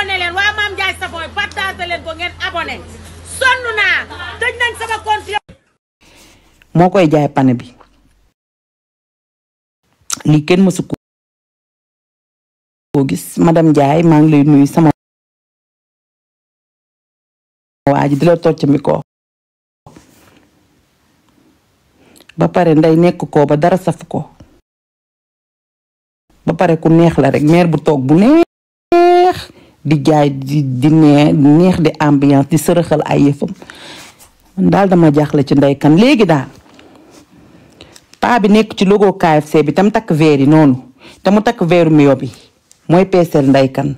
abonné leen waa Mame Ndiaye Savon partagé leen ko ngeen abonné sonn naa tëj nañ sama compte moo koy jaay pane bi lii kenn mësu ko gis madame Ndiaye maa ngi lay nuyu sama waa ji di la tocc mi ko ba pare nday nekk ko ba dara saf ko ba pare ku neex la rek mère bu toog bu neex di jaay di neex di ambiance di sërëxal ay yëfam man daal dama jaaxle ci Ndeye Kane léegi daal paa bi nekk ci logo KFC bi tam takk veer yi noonu te mu takk veeru mio bi mooy peeseel Ndeye Kane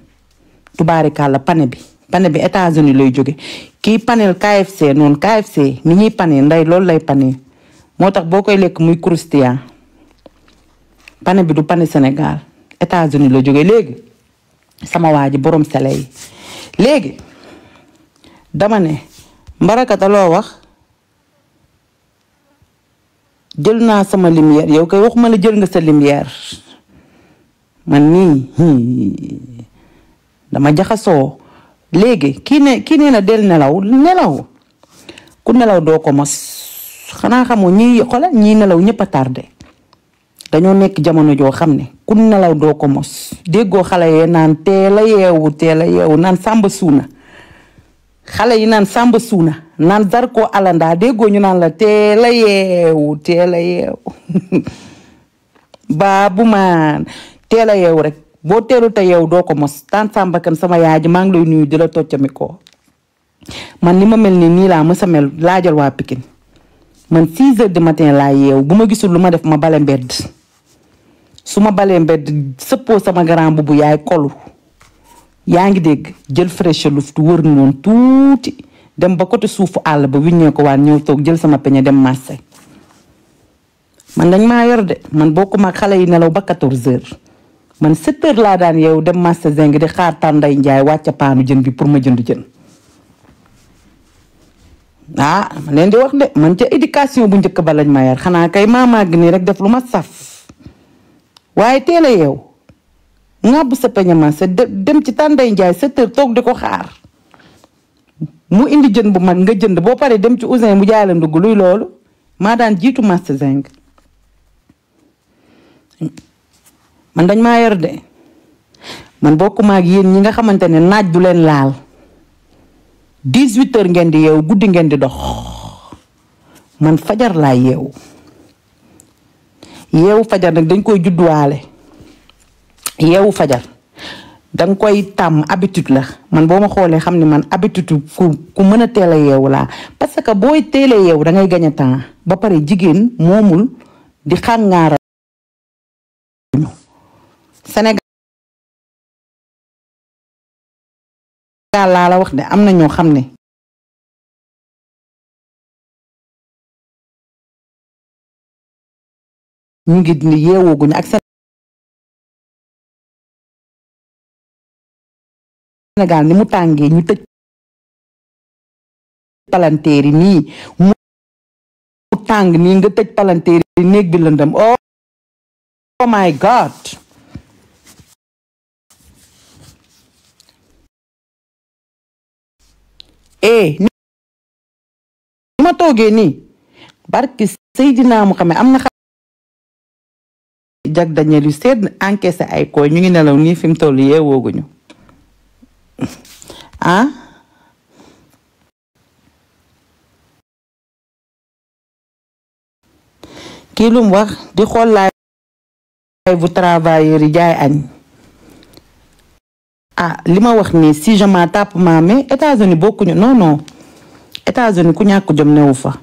tubaarikàlla pane bi États-Unis lay jóge kii panel KFC noonu KFC ni ñuy pane nday loolu lay pane moo tax boo koy lekk muy croustillant pane bi du pane Sénégal États-Unis la jóge léegi sama waa ji borom sele yi léegi dama ne mbarakata loo wax jël naa sama lumière yow kay waxuma la jël nga sa lumière man nii dama jaxasoo léegi kii nee na del nelaw ku nelaw doo ko mos xanaa xamoo ñii nelaw ñëpp a tardé dañoo nekk jamono joo xam ne ku nelaw doo ko mos déggoo xale yee naan teel a yeewu naan sàmba suuna xale yi naan sàmba suuna naan Zarko Alanda déggoo ñu naan la teel a yeewu baabu maan teel a yeewu rek boo teelu te yeewu doo ko mos taan Samba Kane sama yaay ji maa ngi lay nuyu di la toccami ko man ni ma mel nii laa mësa mel laajal waa Pikine man 6 heures du matin laa yeewu bu ma gisul lu ma def ma bale mbedd su ma balee mbedd sëppoo sama grand bubu yaay kolu yaa ngi dégg jël fraîche luft wër noonu tuuti dem ba côté suufu àll ba wiññee ko waan ñëw toog jël sama peñe dem marché man dañ maa yor de man bokkuma ak xale yi nelaw ba 14 heures man 7 heures laa daan yeewu dem marché zeng di xaar tànday njaay wàcca paanu jën bi pour ma jënd jën ma leen di wax de man ca éducation bu njëkk ba lañ ma yar xanaa kay maa màgg nii rek def lu ma saf waaye teel a yeew ŋàbb sa peñe marché dem ci tànday njaay 7 heures toog di ko xaar mu indi jën bu mag nga jënd boo paree dem ci Ousin mu jaay la ndugg luy loolu maa daan jiitu marché zeng man dañ maa yor de man bokkuma ak yéen ñi nga xamante ne naaj du leen laal 18 heures ngeen di yeewu guddi ngeen di dox man fajar laa yeewu fajar nag dañ koy judduwaale yeewu fajar danga koy tàmm habitude la man boo ma xoolee xam ne man habitude ku mën a teel a yeewu laa parce que booy teel a yeewu dangay gañ a temps ba pare jigéen moomul di xàngaara Sénégal laa la wax de am na ñoo xam ne ñu ngi ni yeewooguñu ak Sénégal ni mu tàngee ñu tëj palanteer yi nii mu tàng nii nga tëj palanteer yi néeg bi lëndëm oh my god ni ma toogee nii barki Seydina Muhammad am na jag Daniel yu seet encaissé ay koy ñu ngi nelaw nii fi mu toll yeewooguñu kii lu mu wax di xool laay bu travailleur yi jaay añ li ma wax nii si je m'en tape ma mais États-Unis bokkuñu non États-Unis ku ñàkk jom newu fa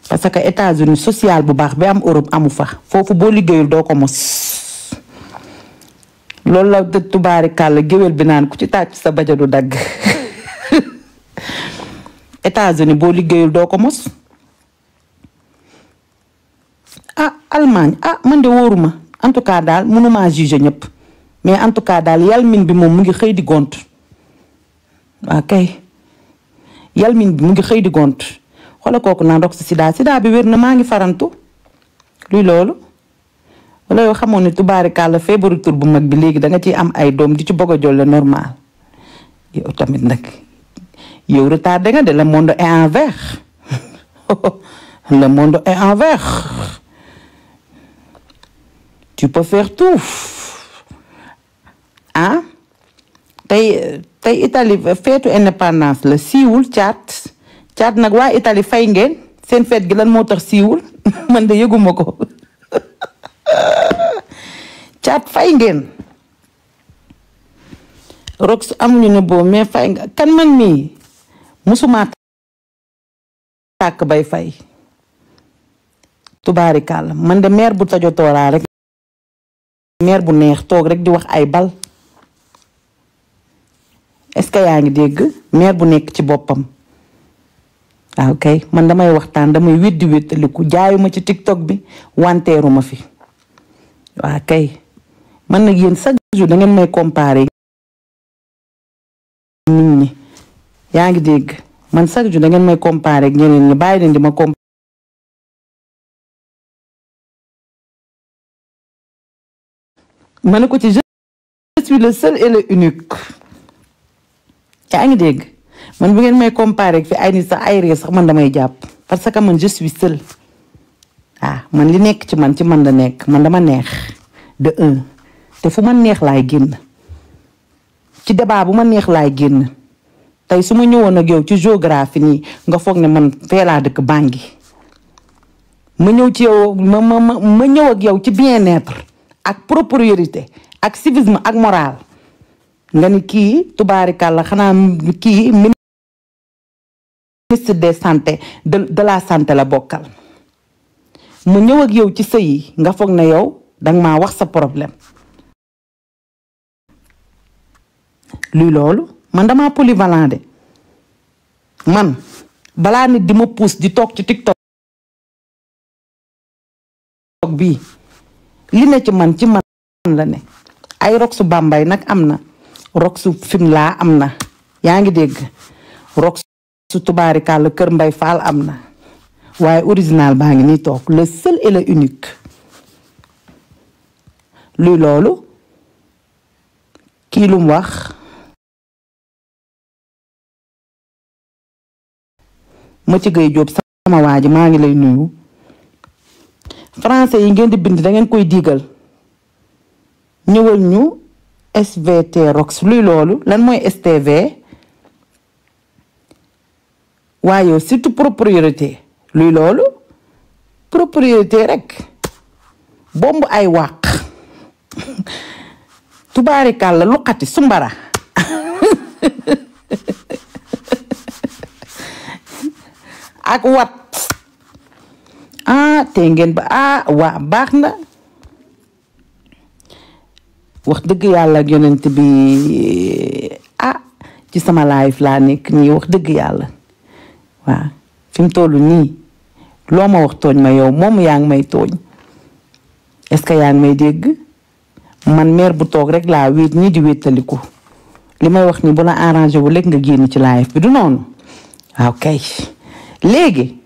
parce que États-Unis social bu baax bi am Europe amu fa foofu boo liggéeyul doo ko mos loolu la tubaari kàll géwél bi naan ku ci tàcc sa baja du dagg États-Unis boo liggéeyul doo ko mos Allemagne man de wóoruma en tout cas daal mënuma juger ñëpp mais en tout cas daal yalmin bi moom mu ngi xëy di gont kay yalmin bi mu ngi xëy di gont xoola kooku naan rox si sida bi wér na maa ngi farantu luy loolu wala yow xamoon ne tubaarikàlla feebaru tur bu mag bi léegi danga ciy am ay doom di ci bëgg a jolle normal yow tamit nag yow retardé nga de le monde est envers le monde est envers tu peux faire tout ah tey Italie feetu indépendance la siiwul caat nag waa Italie fay ngeen seen feet gi lan moo tax siiwul man de yëguma ko caat fay ngeen Rox amuñu ne boobu mais fay nga kan man mii musuma tàkk bay fay tubaarikàlla man de meer bu tajotooraa rek meer bu neex toog rek di wax ay bal est-ce que yaa ngi dégg meer bu nekk ci boppam waaw kay man damay waxtaan damay weddi wéttaliku jaayuma ci TikTok bi wanteeruma fi waaw kay man nag yéen chaque jour da ngeen may comparer nit ñi yaa ngi dégg man chaque jour da ngeen may comparer ak ñeneen ñi bàyyi leen di ma comparer ma ne ko ci je suis le seul et le unique yaa ngi dégg man bu ngeen may comparer fi ay nit sax ay ree sax man damay jàpp parce que man je suis seul man li nekk ci man la nekk man dama neex de un te fu ma neex laay génn ci débat bu ma neex laay génn tey su ma ñëwoon ak yow ci géographie nii nga foog ne man fee laa dëkk Bangui ma ñëw ci yow ma ñëw ak yow ci bien-être ak propriété ak civisme ak moral nga ni kii tubaarikàlla xanaa kii ministre de santé de la santé la bokkal ma ñëw ak yow ci sëy yi nga foog ne yow danga maa wax sa problème luy loolu man dama polyvalent de man balaa nit di ma pousse di toog ci TikTok bii li ne ci man la ne ay Roxu Bambay nag am na Roxu Fimela am na yaa ngi dégg Roxu tubaarikàlla Kër Mbay Faal am na waaye original baa ngi nii toog le seul et le unique luy loolu kii lu mu wax ma ci gay jóob sama waa ji maa ngi lay nuyu français yi ngeen di bind da ngeen koy diigal ñëwal ñu SVT Rox luy loolu lan mooy STV waaye surtout propriété luy loolu propriété rek bomb ay wàq tubaarikàlla luqati sumbara ak wat te ngeen ba waa baax na wax dëgg yàlla ak yonent bi ci sama live laa nekk nii wax dëgg yàlla waaw fi mu toll nii loo ma wax tooñ ma yow moom yaa ngi may tooñ est-ce que yaa ngi may dégg man meer bu toog rek laa wéet ñii di wéetaliku li may wax ni bu la arrangé wu lekk nga génn ci live bi du noonu waaw kay léegi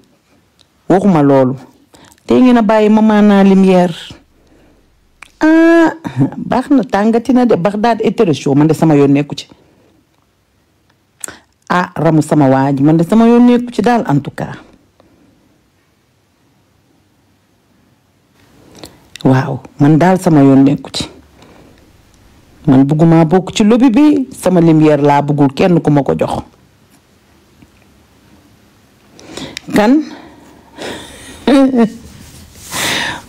waxuma loolu te ngeen a bàyyi ma maanaa lumière baax na tàngati na de Bagdad et chaud man de sama yoon nekku ci ramu sama waaj man de sama yoon nekku ci daal en tout cas waaw man daal sama yoon nekku ci man bugguma bokk ci lobby bi sama lumière laa buggul kenn ku ma ko jox kan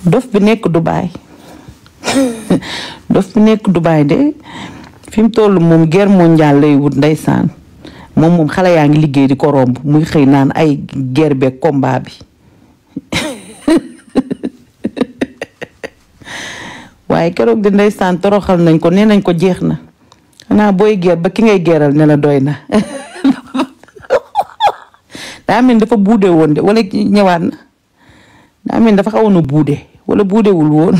dof bi nekk Dubaay dof bi nekk Dubaay de fi mu toll moom guerre mondiale lay wut ndeysaan moom xale yaa ngi liggéey di ko romb muy xëy naan ay guerre beeg combat bi waaye keroog di ndeysaan toroxal nañ ko nee nañ ko jeex na xanaa booy guerre ba ki ngay geeral ne la doy na daa mel dafa buude woon de wala ñëwaat na daa mel dafa xawoon a buude wala buudewul woon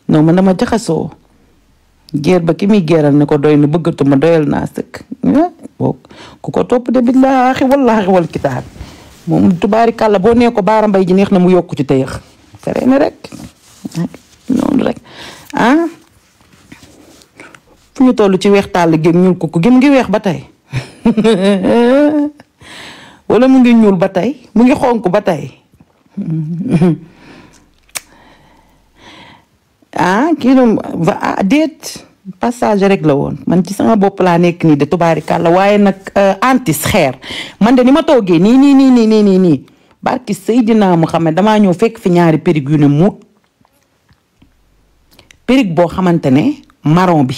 non man dama jaxasoo geer ba ki muy geeral ne ko doy na bëggatuma doyal naa sëkk ku ko topp de billaahi wallaahi wal kitaab moom tubaarikàlla boo nee ko baara mbay ji neex na mu yokku ci tëyëx fere ne rek noonu rek fu ñu toll ci weex tàll géeg ñuul ko gi mu ngi weex ba tey wala mu ngi ñuul ba tey mu ngi xonk ba tey kii doom déet passage rek la woon man ci sama bopp laa nekk nii de tubaarikàlla waaye nag antis xeer man de ni ma toogee nii barki Seydina Muhammad damaa ñëw fekk fi ñaari périg yu ne muut périg boo xamante ne marron bi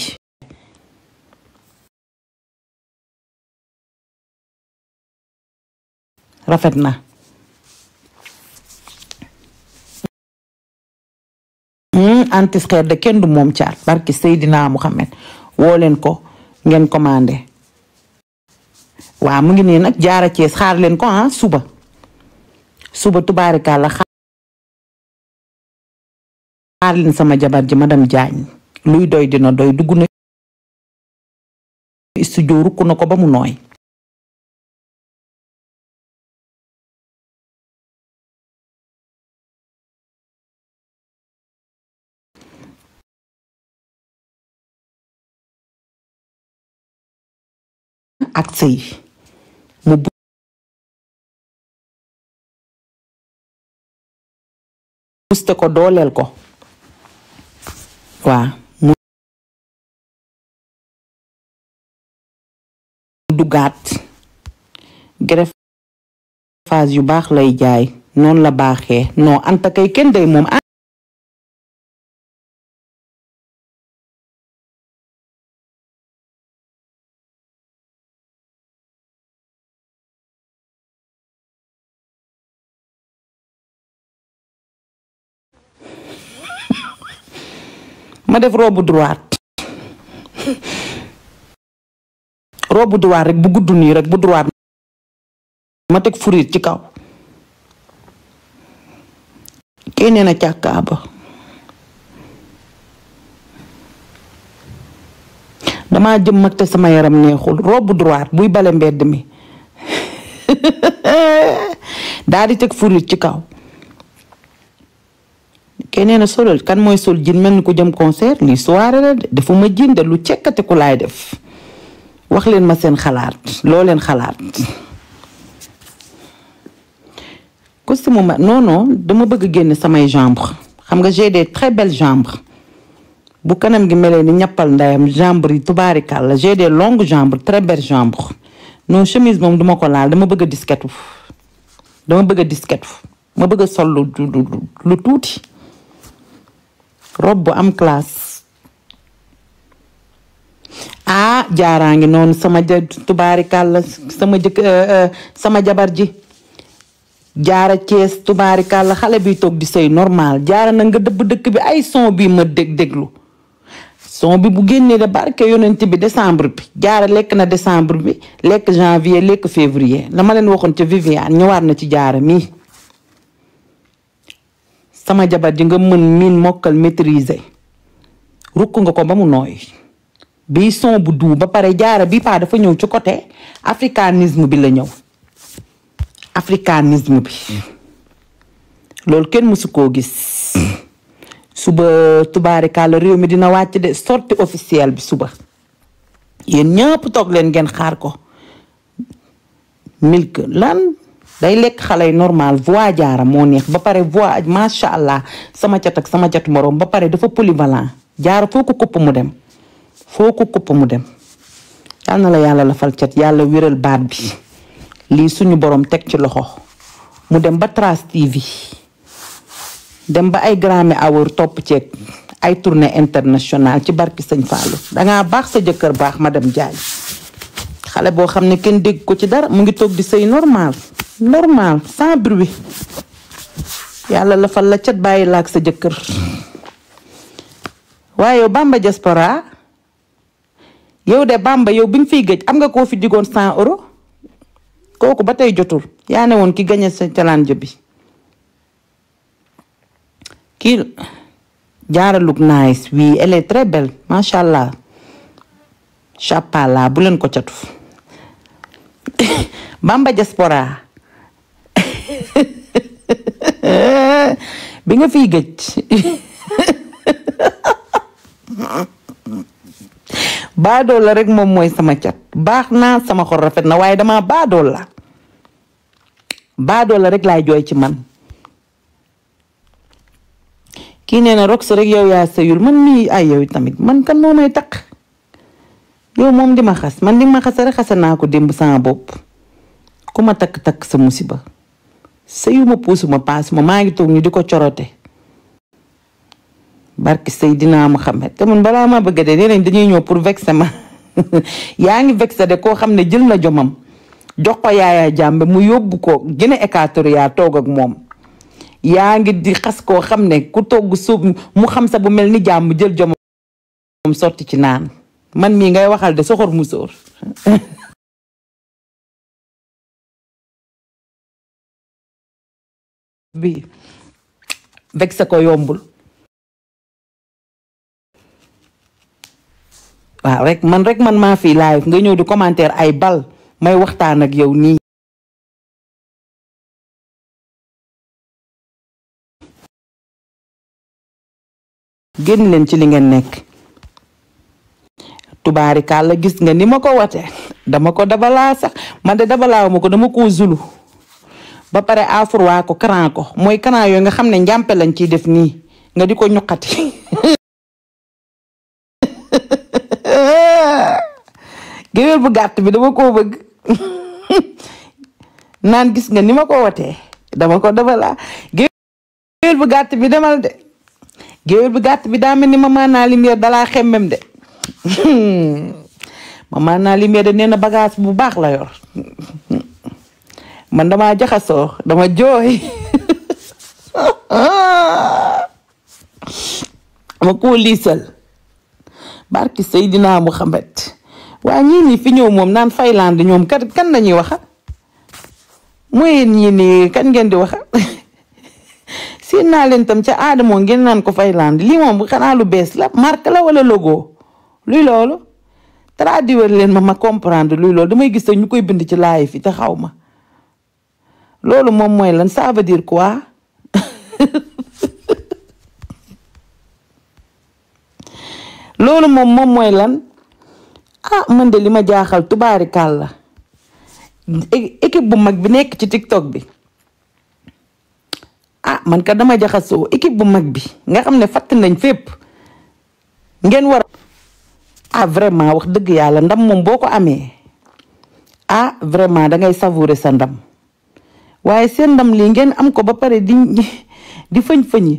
rafet na antis xeer de kenn du moom caat barki Seydina Muhammad woo leen ko ngeen commandé waaw mu ngi nii nag jaara Cees xaar leen ko suba tubaarikàlla xaar leen sama jabar ji madame Diagne luy doy dina doy dugg na studio rukk na ko ba mu nooy ak sëy mu buste ko dooleel ko waa mu dugaat greffage yu baax lay jaay noonu la baaxee non Anta kay kenn day moom ma def robe droite rek bu gudd nii rek bu droite ma teg furit ci kaw kii nee na càkkaaba damaa jëm mag te sama yaram neexul robe droite buy bale mbedd mi daal di teg furit ci kaw keneen a solal kan mooy sol jin mel ni ko jëm concert lii soirée la de defuma jin de lu cekkate ku laay def wax leen ma seen xalaat loo leen xalaat costume ma non dama bëgg génne samay jambre xam nga j'ai des très belles jambes bu kanam gi melee ni ñappal ndayam jambre yi tubaarikàlla j'ai des longues jambes très belles jambes non chemise moom duma ko laal dama bëgg a disketu ma bëgg a sol lu tuuti robe bu am classe jaaraa ngi noonu sama tubaarikàlla sama jabar ji jaara Cees tubaarikàlla xale bi toog di sëy normal jaara na nga dëbb dëkk bi ay son bi ma déglu son bi bu génnee de barke yonent bi décembre bi jaara lekk na décembre bi lekk janvier lekk février la ma leen waxoon ca Viviane ñëwaat na ci jaara mii sama jabar ji nga mën miin mokkal maîtriser rukk nga ko ba mu nooy bii son bu duu ba pare jaara bi paa dafa ñëw ci côté africanisme bi la ñëw africanisme bi loolu kenn mësu koo gis suba tubaarikàlla réew mi dina wàcc de sortie officielle bi suba yéen ñëpp toog leen ngeen xaar ko milk lan day lekk xale yi normal voix jaara moo neex ba pare voix macha allah sama cat ak sama catu moroom ba pare dafa polyvalent jaara foo ko kupp mu dem yal na la yàlla la fal cat yàlla wéral baat bi lii suñu borom teg ci loxo mu dem ba Trace TV dem ba ay Grammy Award topp ceeg ay tournée internationale ci barki sëñ Fallou dangaa baax sa jëkkër baax madame Diagne xale boo xam ne kenn dégg ko ci dara mu ngi toog di sëy normal sans bruit yàlla la fal la cat bàyyi laak sa jëkkër waaye yow Bamba Diaspora yow de Bamba yow bi nga fiy gëj am nga koo fi digoon 100 euros kooku ba tey jotul yaa ne woon ki gañe sa challenge bi kii Jaara look nice oui elle est très belle macha allah chapala bu leen ko catu Bamba Diaspora bi nga fiy gëj baadool la rek moom mooy sama cat baax naa sama xol rafet na waaye dama baadool la rek laay jooy ci man. kii nee na Rox rek yow yaa sëyul man mii ay yow tamit man kan moo may taq yow moom di ma xas man di ma xas rek xase naa ko démb sama bopp ku ma takk sa musiba sëyuma puusuma paasuma maa ngi toog ñu di ko corote barki Seydina Muhammad te man balaa ma bëgg de nee nañ dañuy ñëw pour vexer ma yaa ngi vexer de koo xam ne jël na jomam jox ko Yaaya Jammeh mu yóbbu ko Guinée Équatoriale toog ak moom yaa ngi di xas koo xam ne ku togg suuf mu xam sa bu mel ni jàmm jël jomam sotti ci naan man mii ngay waxal de soxor mu sóor bi vexer ko yombul waaw rek man maa fi live nga ñëw di commentaire ay bal may waxtaan ak yow nii génn leen ci li ngeen nekk tubaarikàlla gis nga ni ma ko wate dama ko dabalaa sax man de dabalaaw ma ko dama ko zulu ba pare afurwaa ko karan ko mooy karan yooyu nga xam ne njàmpe lañ ciy def nii nga di ko ñuqati géwél bu gàtt bi dama koo bëgg naan gis nga ni ma ko watee dama ko dabalaa géwél bu gàtt bi demal de géwél bu gàtt bi daa mel ni Maman Naa Lumière dalaa xemmem de Maman Naa Lumière de nee na bagage bu baax la yor man dama jaxasoo dama jooy ma koo liisal barki Seydina Muhammad waa ñii nii fi ñëw moom naan Fayland ñoom kan lañuy waxa mooy ñii nii kan ngeen di waxa seen naa leen tam ca aadamoo ngeen naan ko Fayland lii moom xanaa lu bees la marque la wala logo luy loolu traduire leen ma comprendre luy loolu damay gis ñu koy bind ci laay fi te xaw ma loolu moom mooy lan ça veut dire quoi loolu moom mooy lan man de li ma jaaxal tubaarikàlla équipe bu mag bi nekk ci TikTok bi man ka dama jaxasoo équipe bu mag bi nga xam ne fatt nañ fépp ngeen war vraiment wax dëgg yàlla ndam moom boo ko amee vraiment dangay savourer sa ndam waaye seen ndam lii ngeen am ko ba pare di fëñ-fëñi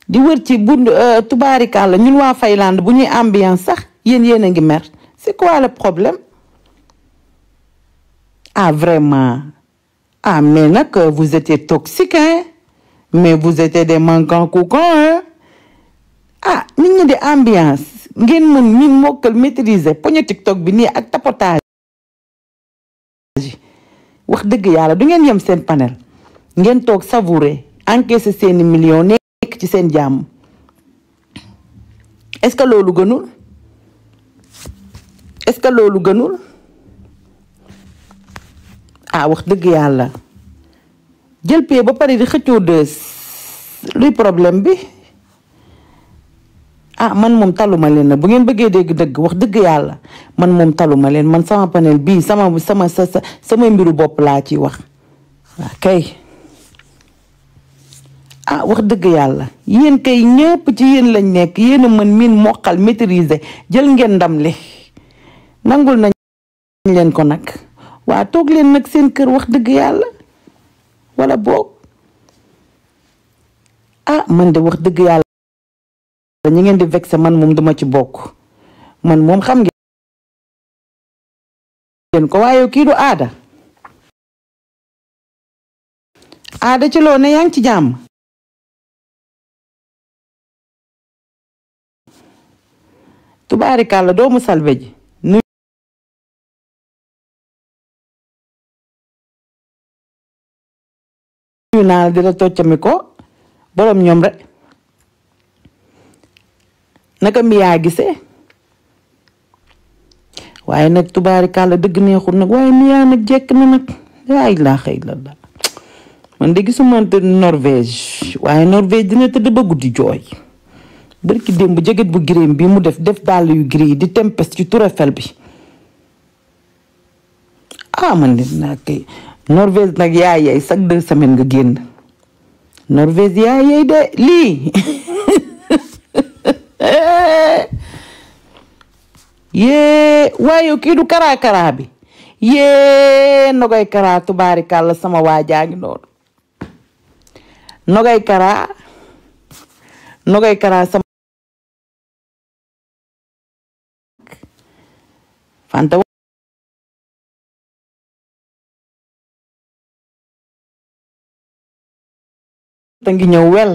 di wër ci bu tubaarikàlla ñun waa Fayland bu ñuy ambiance sax yéen a ngi mer c'est quoi le problème vraiment mais nag vous étiez toxique hein mais vous étiez des manquants coucons hein nit ñi di ambiance ngeen mën mi mokkal maîtriser poñe TikTok bi nii ak tapotage wax dëgg yàlla du ngeen yem seen panel ngeen toog savourer encaisser seeni millions nekk ci seen jàmm est-ce que loolu gënul wax dëgg yàlla jël pee ba pare di xëccoo dës luy problème bi man moom taluma leen na bu ngeen bëggee dégg dëgg wax dëgg yàlla man moom taluma leen man sama panel bii sama mbiru bopp laa ciy wax kay wax dëgg yàlla yéen kay ñëpp ci yéen lañ nekk yéen a mën miin mokkal maîtriser jël ngeen ndam li nangul nañ leen ko nag waa toog leen nag seen kër wax dëgg yàlla wala boog man de wax dëgg yàlla ñi ngeen di vexé man moom duma ci bokk man moom xam ngeen ko waaye kii du aada ci loo ne yaa ngi ci jàmm tubaarikàlla doomu salbe ji naa di la toccami ko borom ñoom rek naka mi yaa gisee waaye nag tubaarikàlla dëgg neexul nag waaye mi yaa nag jekk na nag laa ilaaha illallaah man de gisuma te Norvège waaye Norvège dina tëdd ba guddi jooy barki démb jëgët bu gréem bi mu def dàll yu gris di tempes ci Tour Eiffel bi man nit naa kay Norvège nag yaay chaque 2 semaines nga génn Norvège yaay de lii yee waaye kii du karaa bi yee Nogay Kara tubaarikàlla sama waajaa ngi noonu Nogay Kara sama Fanta ta ngi ñëw wel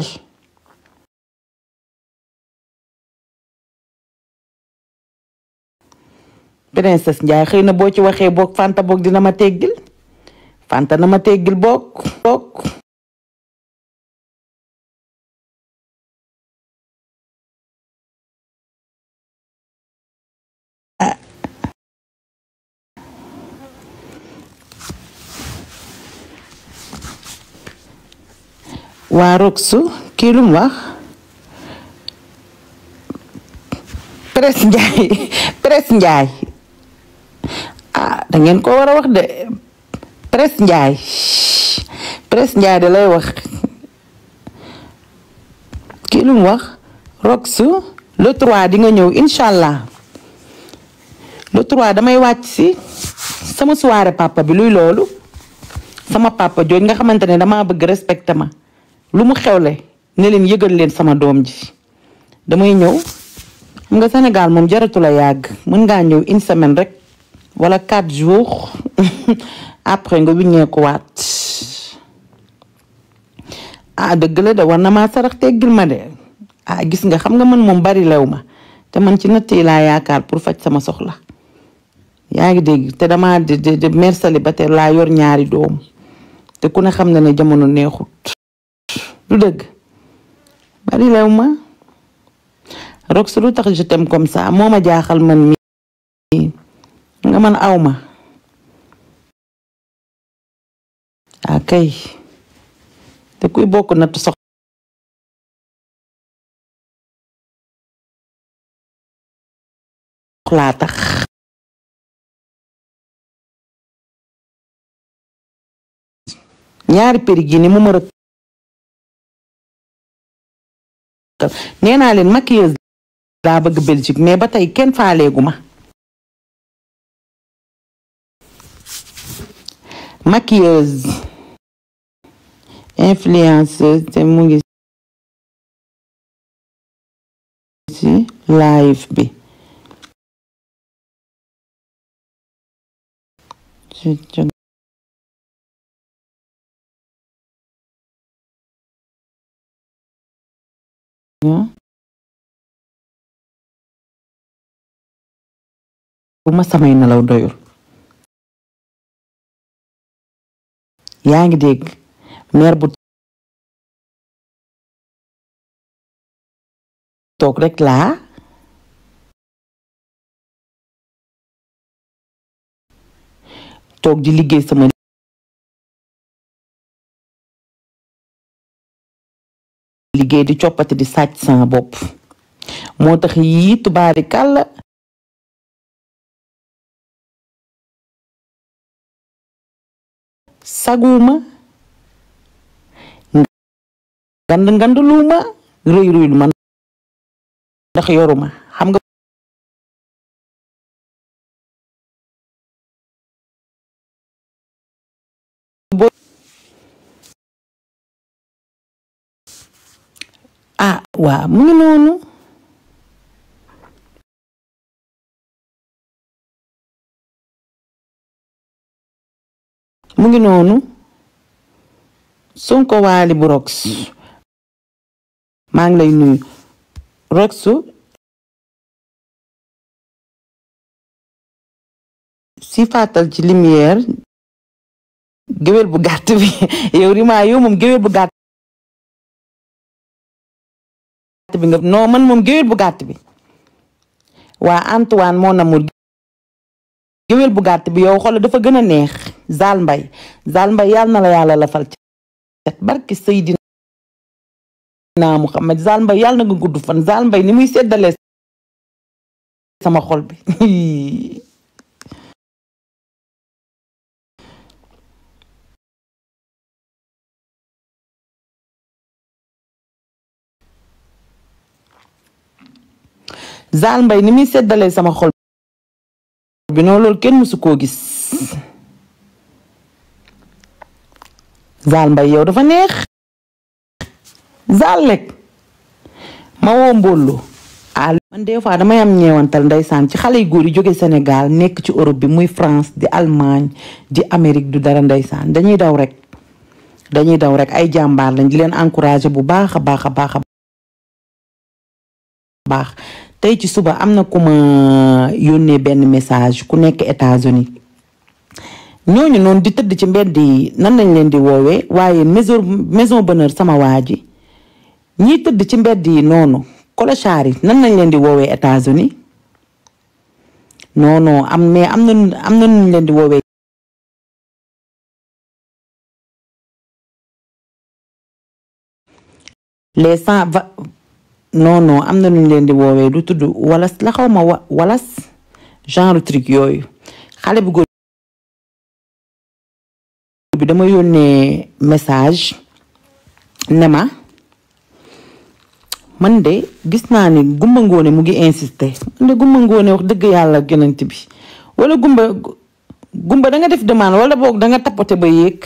Princesse Ndiaye xëy na boo ci waxee boog Fanta boog dina ma teggil Fanta na ma teggil boog waa Roxu kii lu mu wax Presse Ndiaye da ngeen ko war a wax de Presse Ndiaye da lay wax kii lu mu wax Roxu le 3 di nga ñëw inshallah le 3 damay wàcc si sama soirée papa bi luy loolu sama papa jooj nga xamante ne dama bëgg respecté ma lu mu xewle ne leen yëgal leen sama doom ji damay ñëw xam nga Sénégal moom jaratu la yàgg mën ngaa ñëw 1 semaine rek wala 4 jours après nga wiññeeku waat dëgg la de war na maa sarax teggil ma de gis nga xam nga man moom bari lew ma te man ci natt yi laa yaakaar pour faj sama soxla yaa ngi dégg te dama de mère célibataire laa yor ñaari doom te ku ne xam na ne jamono neexut du dëgg bari lew ma Rox lu tax je t'aime comme ça moo ma jaaxal man mi nga man aw ma kay te kuy bokk natt soxlaa tax ñaari périg yi ni mu ma rëkk nee naa leen maquilleuse daa bëgg Belgique mais ba tey kenn faaleegu ma maquilleuse influenceuse te mu ngi ci live bi bu ma samay nelaw doyul yaa ngi dégg mère bu toog rek laa toog di liggéey sama liggéey di coppati di sàcc sama bopp moo tax yii tubaari kàlla saguma nganduluma rëy ma ndax yoruma xam nga waa mu ngi noonu Sonko Wally bu Rox maa ngi lay nuyu Roxu si fàttal ci lumière géwél bu gàtt bi yow Rima yow moom géwél bu gàtt bi nga non man moom géwél bu gàtt bi waa Antoine moo namul géwél bu gàtt bi yow xool dafa gën a neex Zal Mbay yàlla na la yàlla la fal ci barki Seydina naa Muhammad Zal Mbaye yàlla na nga gudd fan Zal Mbaye ni muy seddalee sama xol bi Zal Mbaye ni muy seddalee sama xol bi noonu loolu kenn mësu koo gis Zal Mbaye yow dafa neex Zal lekk ma woo Mbollo man des fois damay am ñeewantal ndeysaan ci xale yu góor yi jóge Sénégal nekk ci Europe bi muy France di Allemagne di Amérique du dara ndeysaan dañuy daw rek ay jàmbaar lañ di leen encouragé bu baax a baax tey ci suba am na ku ma yónnee benn message ku nekk États-Unis ñooñu noonu di tëdd ci mbedd yi nan lañ leen di woowee waaye maison bonheur sama waa ji ñiy tëdd ci mbedd yi noonu clochard yi nan lañ leen di woowee États-Unis non am na nuñ leen di woowee les sans non am na nuñ leen di woowee du tudd walas la xaw ma walas genre truc yooyu xale bu góor bi dama yónnee message ne ma man de gis naa ni Gumba Ngoone mu ngi insister man de Gumba Ngoone wax dëgg yàlla gënant bi wala Gumba da nga def demande wala boog da nga tapote ba yéeg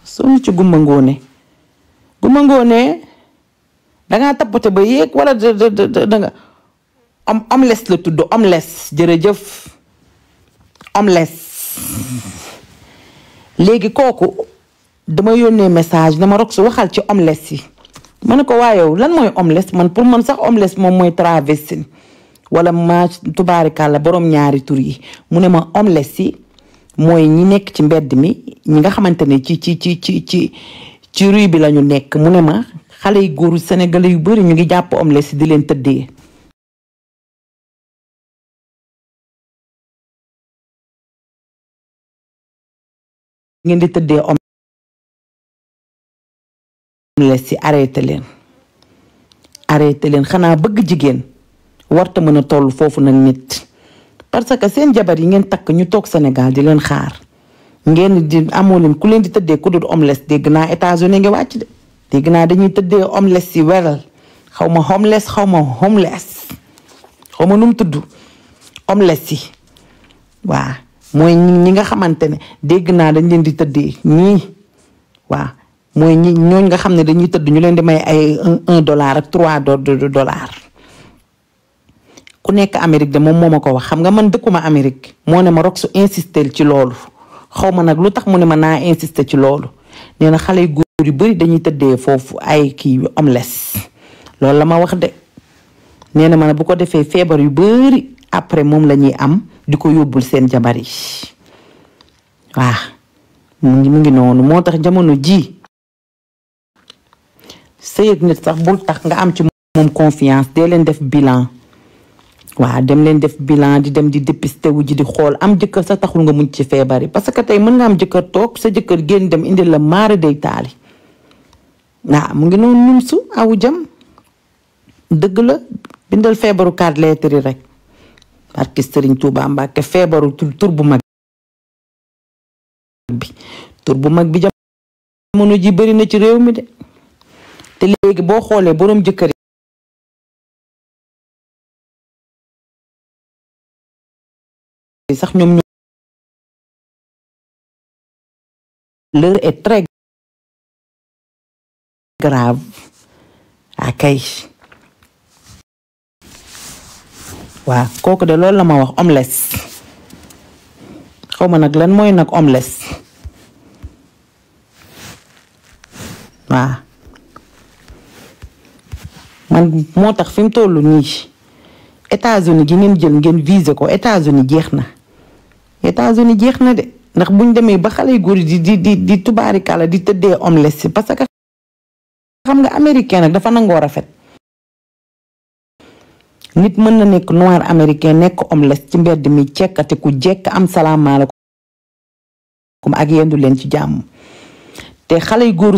sonn ci Gumba Ngoone da nga tapote ba yéeg wala da nga omelette la tudd omelette jërëjëf omelette léegi kooku dama yónnee message dama rok su waxal ci omelette yi ma ne ko waayow lan mooy omelette man pour man sax omelette moom mooy travestine wala ma tubaarikàlla borom ñaari tur yi mu ne ma omelette yi mooy ñi nekk ci mbedd mi ñi nga xamante ne ci rue bi lañu nekk mu ne ma xale yu góoru sénégalais yu bari ñu ngi jàpp omelette yi di leen tëddee ngeen di tëddee omelette yi arrêté leen xanaa bëgg jigéen warta mën a toll foofu nag nit parce que seen jabar yi ngeen takk ñu toog Sénégal di leen xaar ngeen di amoo leen ku leen di tëddee ku dul omelette dégg naa États-Unis nga wàcc de dégg naa dañuy tëddee omelette yi weral xaw ma homeless xaw ma nu mu tudd omelette yi waa mooy ñi nga xamante ne dégg naa dañ leen di tëddee ñii waa mooy ñooñ nga xam ne dañuy tëdd ñu leen di may ay $1 ak $3 ku nekk Amérique de moom moo ma ko wax xam nga man dëkkuma Amérique moo ne ma rok su insister ci loolu xaw ma nag lu tax mu ne ma naa insister ci loolu nee na xale yu góor yu bari dañuy tëddee foofu ay kii omelette loolu la ma wax de nee na ma bu ko defee feebar yu bari après moom la ñuy am di ko yóbbul seen jabar yi waa mu ngi noonu moo tax jamono ji sëyëg nit sax bul tax nga am ci moom confiance dee leen def bilan waa dem leen def bilan di dem di dépister wu ji di xool am jëkkër sax taxul nga mucc ci feebar yi parce que tey mën nga am jëkkër toog sa jëkkër génn dem indil la maara day taali waa mu ngi noonu num su awu jam dëgg la bindal feebaru 4 lettres yi rek barke Sëriñ Tuuba Mbàkke feebaru tur bu mag bi jamono ji bari na ci réew mi de te léegi boo xoolee boroom jëkkër yi sax ñoom l'heure est très grave akay waa kooku de loolu la ma wax omelette xaw ma nag lan mooy nag omelette waa man moo tax fi mu toll nii États-Unis gi ngeen jël ngeen visé ko États-Unis jeex na de ndax buñ demee ba xale yu góor yi di tubaarikàlla di tëddee omelette parce que xam nga américain nag dafa nangoo rafet nit mën na nekk noir américain nekk omelette ci mbedd mi cekkati ku jekk am salaamaaleykum ak yendu leen ci jàmm te xale yu góoru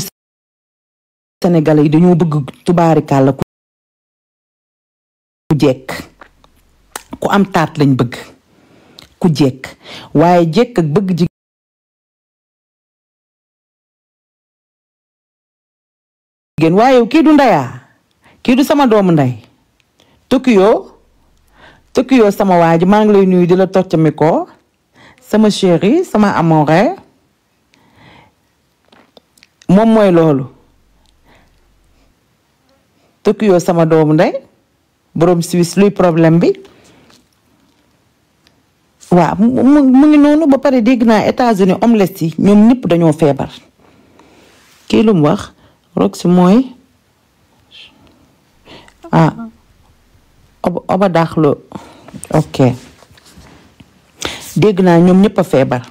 Sénégalais yi dañoo bëgg tubaarikàlla ku jekk ku am taat lañ bëgg ku jekk waaye jekk ak bëgg jigéen waaye kii du ndeyaa kii du sama doomu ndey Tokyo sama waa ji maa ngi lay nuyu di la toccami ko sama chéri sama amoureux moom mooy loolu Tokyo sama doomu ndey borom Suisse luy problème bi waaw mu ngi noonu ba pare dégg naa États-Unis homeless yi ñoom ñëpp dañoo feebar kii lu mu wax Roxy mooy oba daaxlo ok dégg naa ñoom ñëpp a feebar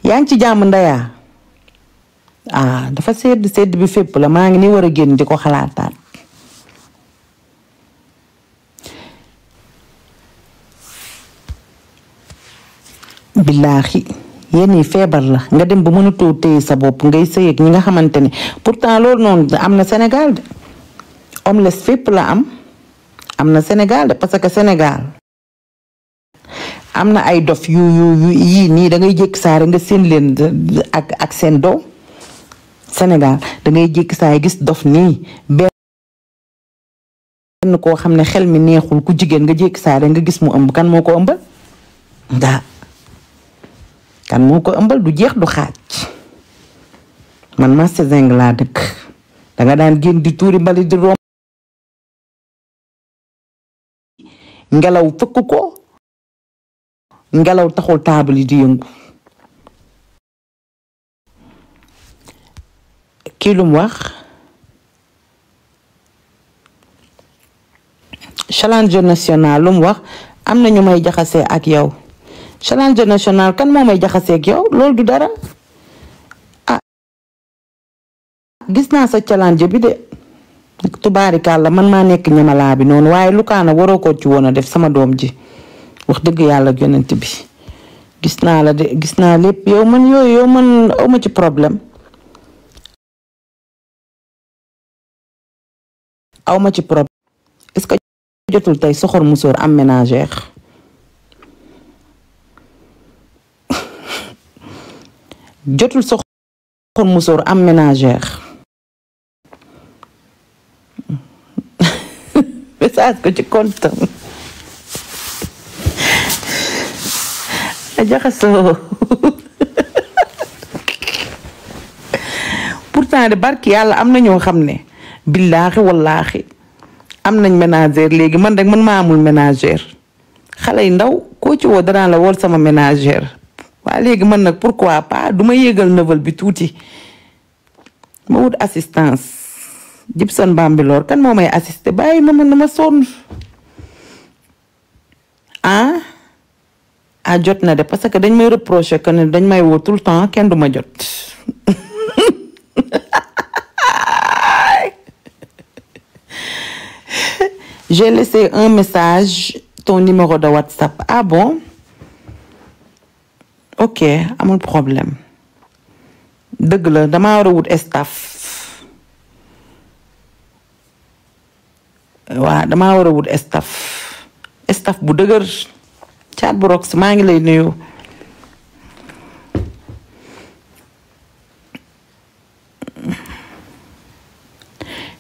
yaa ngi ci jàmm ndeyaa dafa sedd bi fépp la maa ngi ni war a génn di ko xalaataat billaahi yéen yi feebar la nga dem ba mënatoo téye sa bopp ngay sëy ak ñi nga xamante ne pourtant loolu noonu am na Sénégal de homeless fépp la am na Sénégal de parce que Sénégal am na ay dof yu yii nii da ngay jékki saare nga seen leen ak seen doom Sénégal da ngay jékki saay gis dof nii benn koo xam ne xel mi neexul ku jigéen nga jékki saare nga gis mu ëmb kan moo ko ëmbal kan moo ko ëmbal du jeex du xaaj man Master Zeng laa dëkk danga daan génn di tuuri mbali di romb ngelaw fëkk ko ngelaw taxul taabal yi di yëngu kii lu mu wax Challenger national lu mu wax am na ñu may jaxasee ak yow Challenger national kan moo may jaxasee ak yow loolu du dara gis naa sa challenge bi de tubaarikàlla man maa nekk ñamalaa bi noonu waaye lu kaana waroo ko ci woon a def sama doom ji wax dëgg yàlla yonent bi gis naa la de gis naa lépp yow man awma ci problème est-ce que jotul tey soxor musóor am ménagère jotul soxor musóor am ménagère message ko ci compte a jaxasoo pourtant de barki yàlla am na ñoo xam ne billaahi wallaahi am nañ ménagère léegi man rek man maa amul ménagère xale yi ndaw koo ci woo danaa la wol sama ménagère waa léegi man nag pourquoi pas duma yéegal level bi tuuti ma wut assistance Gibson Bambilor kan moo may assister bàyyi ma man na ma sonn jot na de parce que dañ may reprocher que ne dañ may woo tout le temps kenn du ma jot j'ai laissé un message ton numéro de WhatsApp bon ok amul problème dëgg la damaa war a wut staff damaa war a wut staff bu dëgër caat bu rox maa ngi lay nuyu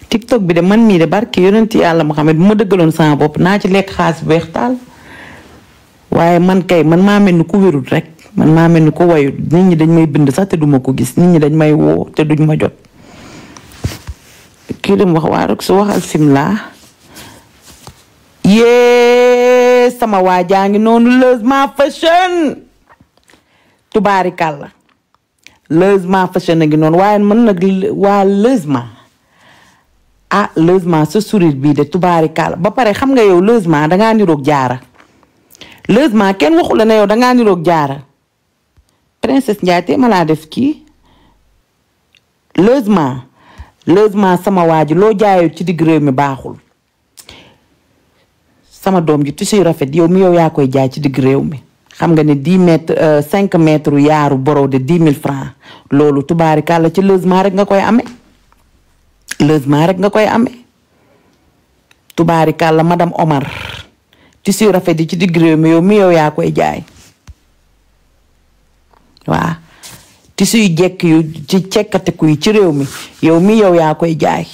TikTok bi de man mii de barke yonent yàlla Muhammad bu ma dëggaloon sama bopp naa ci lekk xaalis bu weex taal waaye man kay man maa mel ni ku wérul rek man maa mel ni ku wayut nit ñi dañ may bind sax te duma ko gis nit ñi dañ may woo te duñ ma jot kii lim wax waa rek su waxal fim laa yee sama waa jaa ngi noonu Leuzema fashion tubaarikàlla Leuzema fashion a ngi noonu waaye man nag waa Leuzema Leuzema sa sourire bii de tubaarikàlla ba pare xam nga yow Leuzema dangaa niroog jaara Leuzema kenn waxu la ne yow dangaa niroog jaara princesse Ndiaye te ma laa def kii Leuzema sama waa ji loo jaayoo ci digg réew mi baaxul sama doom ji tissu rafet yow mi yow yaa koy jaay ci digg réew mi xam nga ne 10 mètres 5 mètres yaaru brodé 10 000 francs loolu tubaarikàlla ci logement rek nga koy amee logement rek nga koy amee tubaarikàlla madame Omar tissu rafet yi ci digg réew mi yow yaa koy jaay waa tissu yu jekk yu ci cekkatiku yi ci réew mi yow yaa koy jaay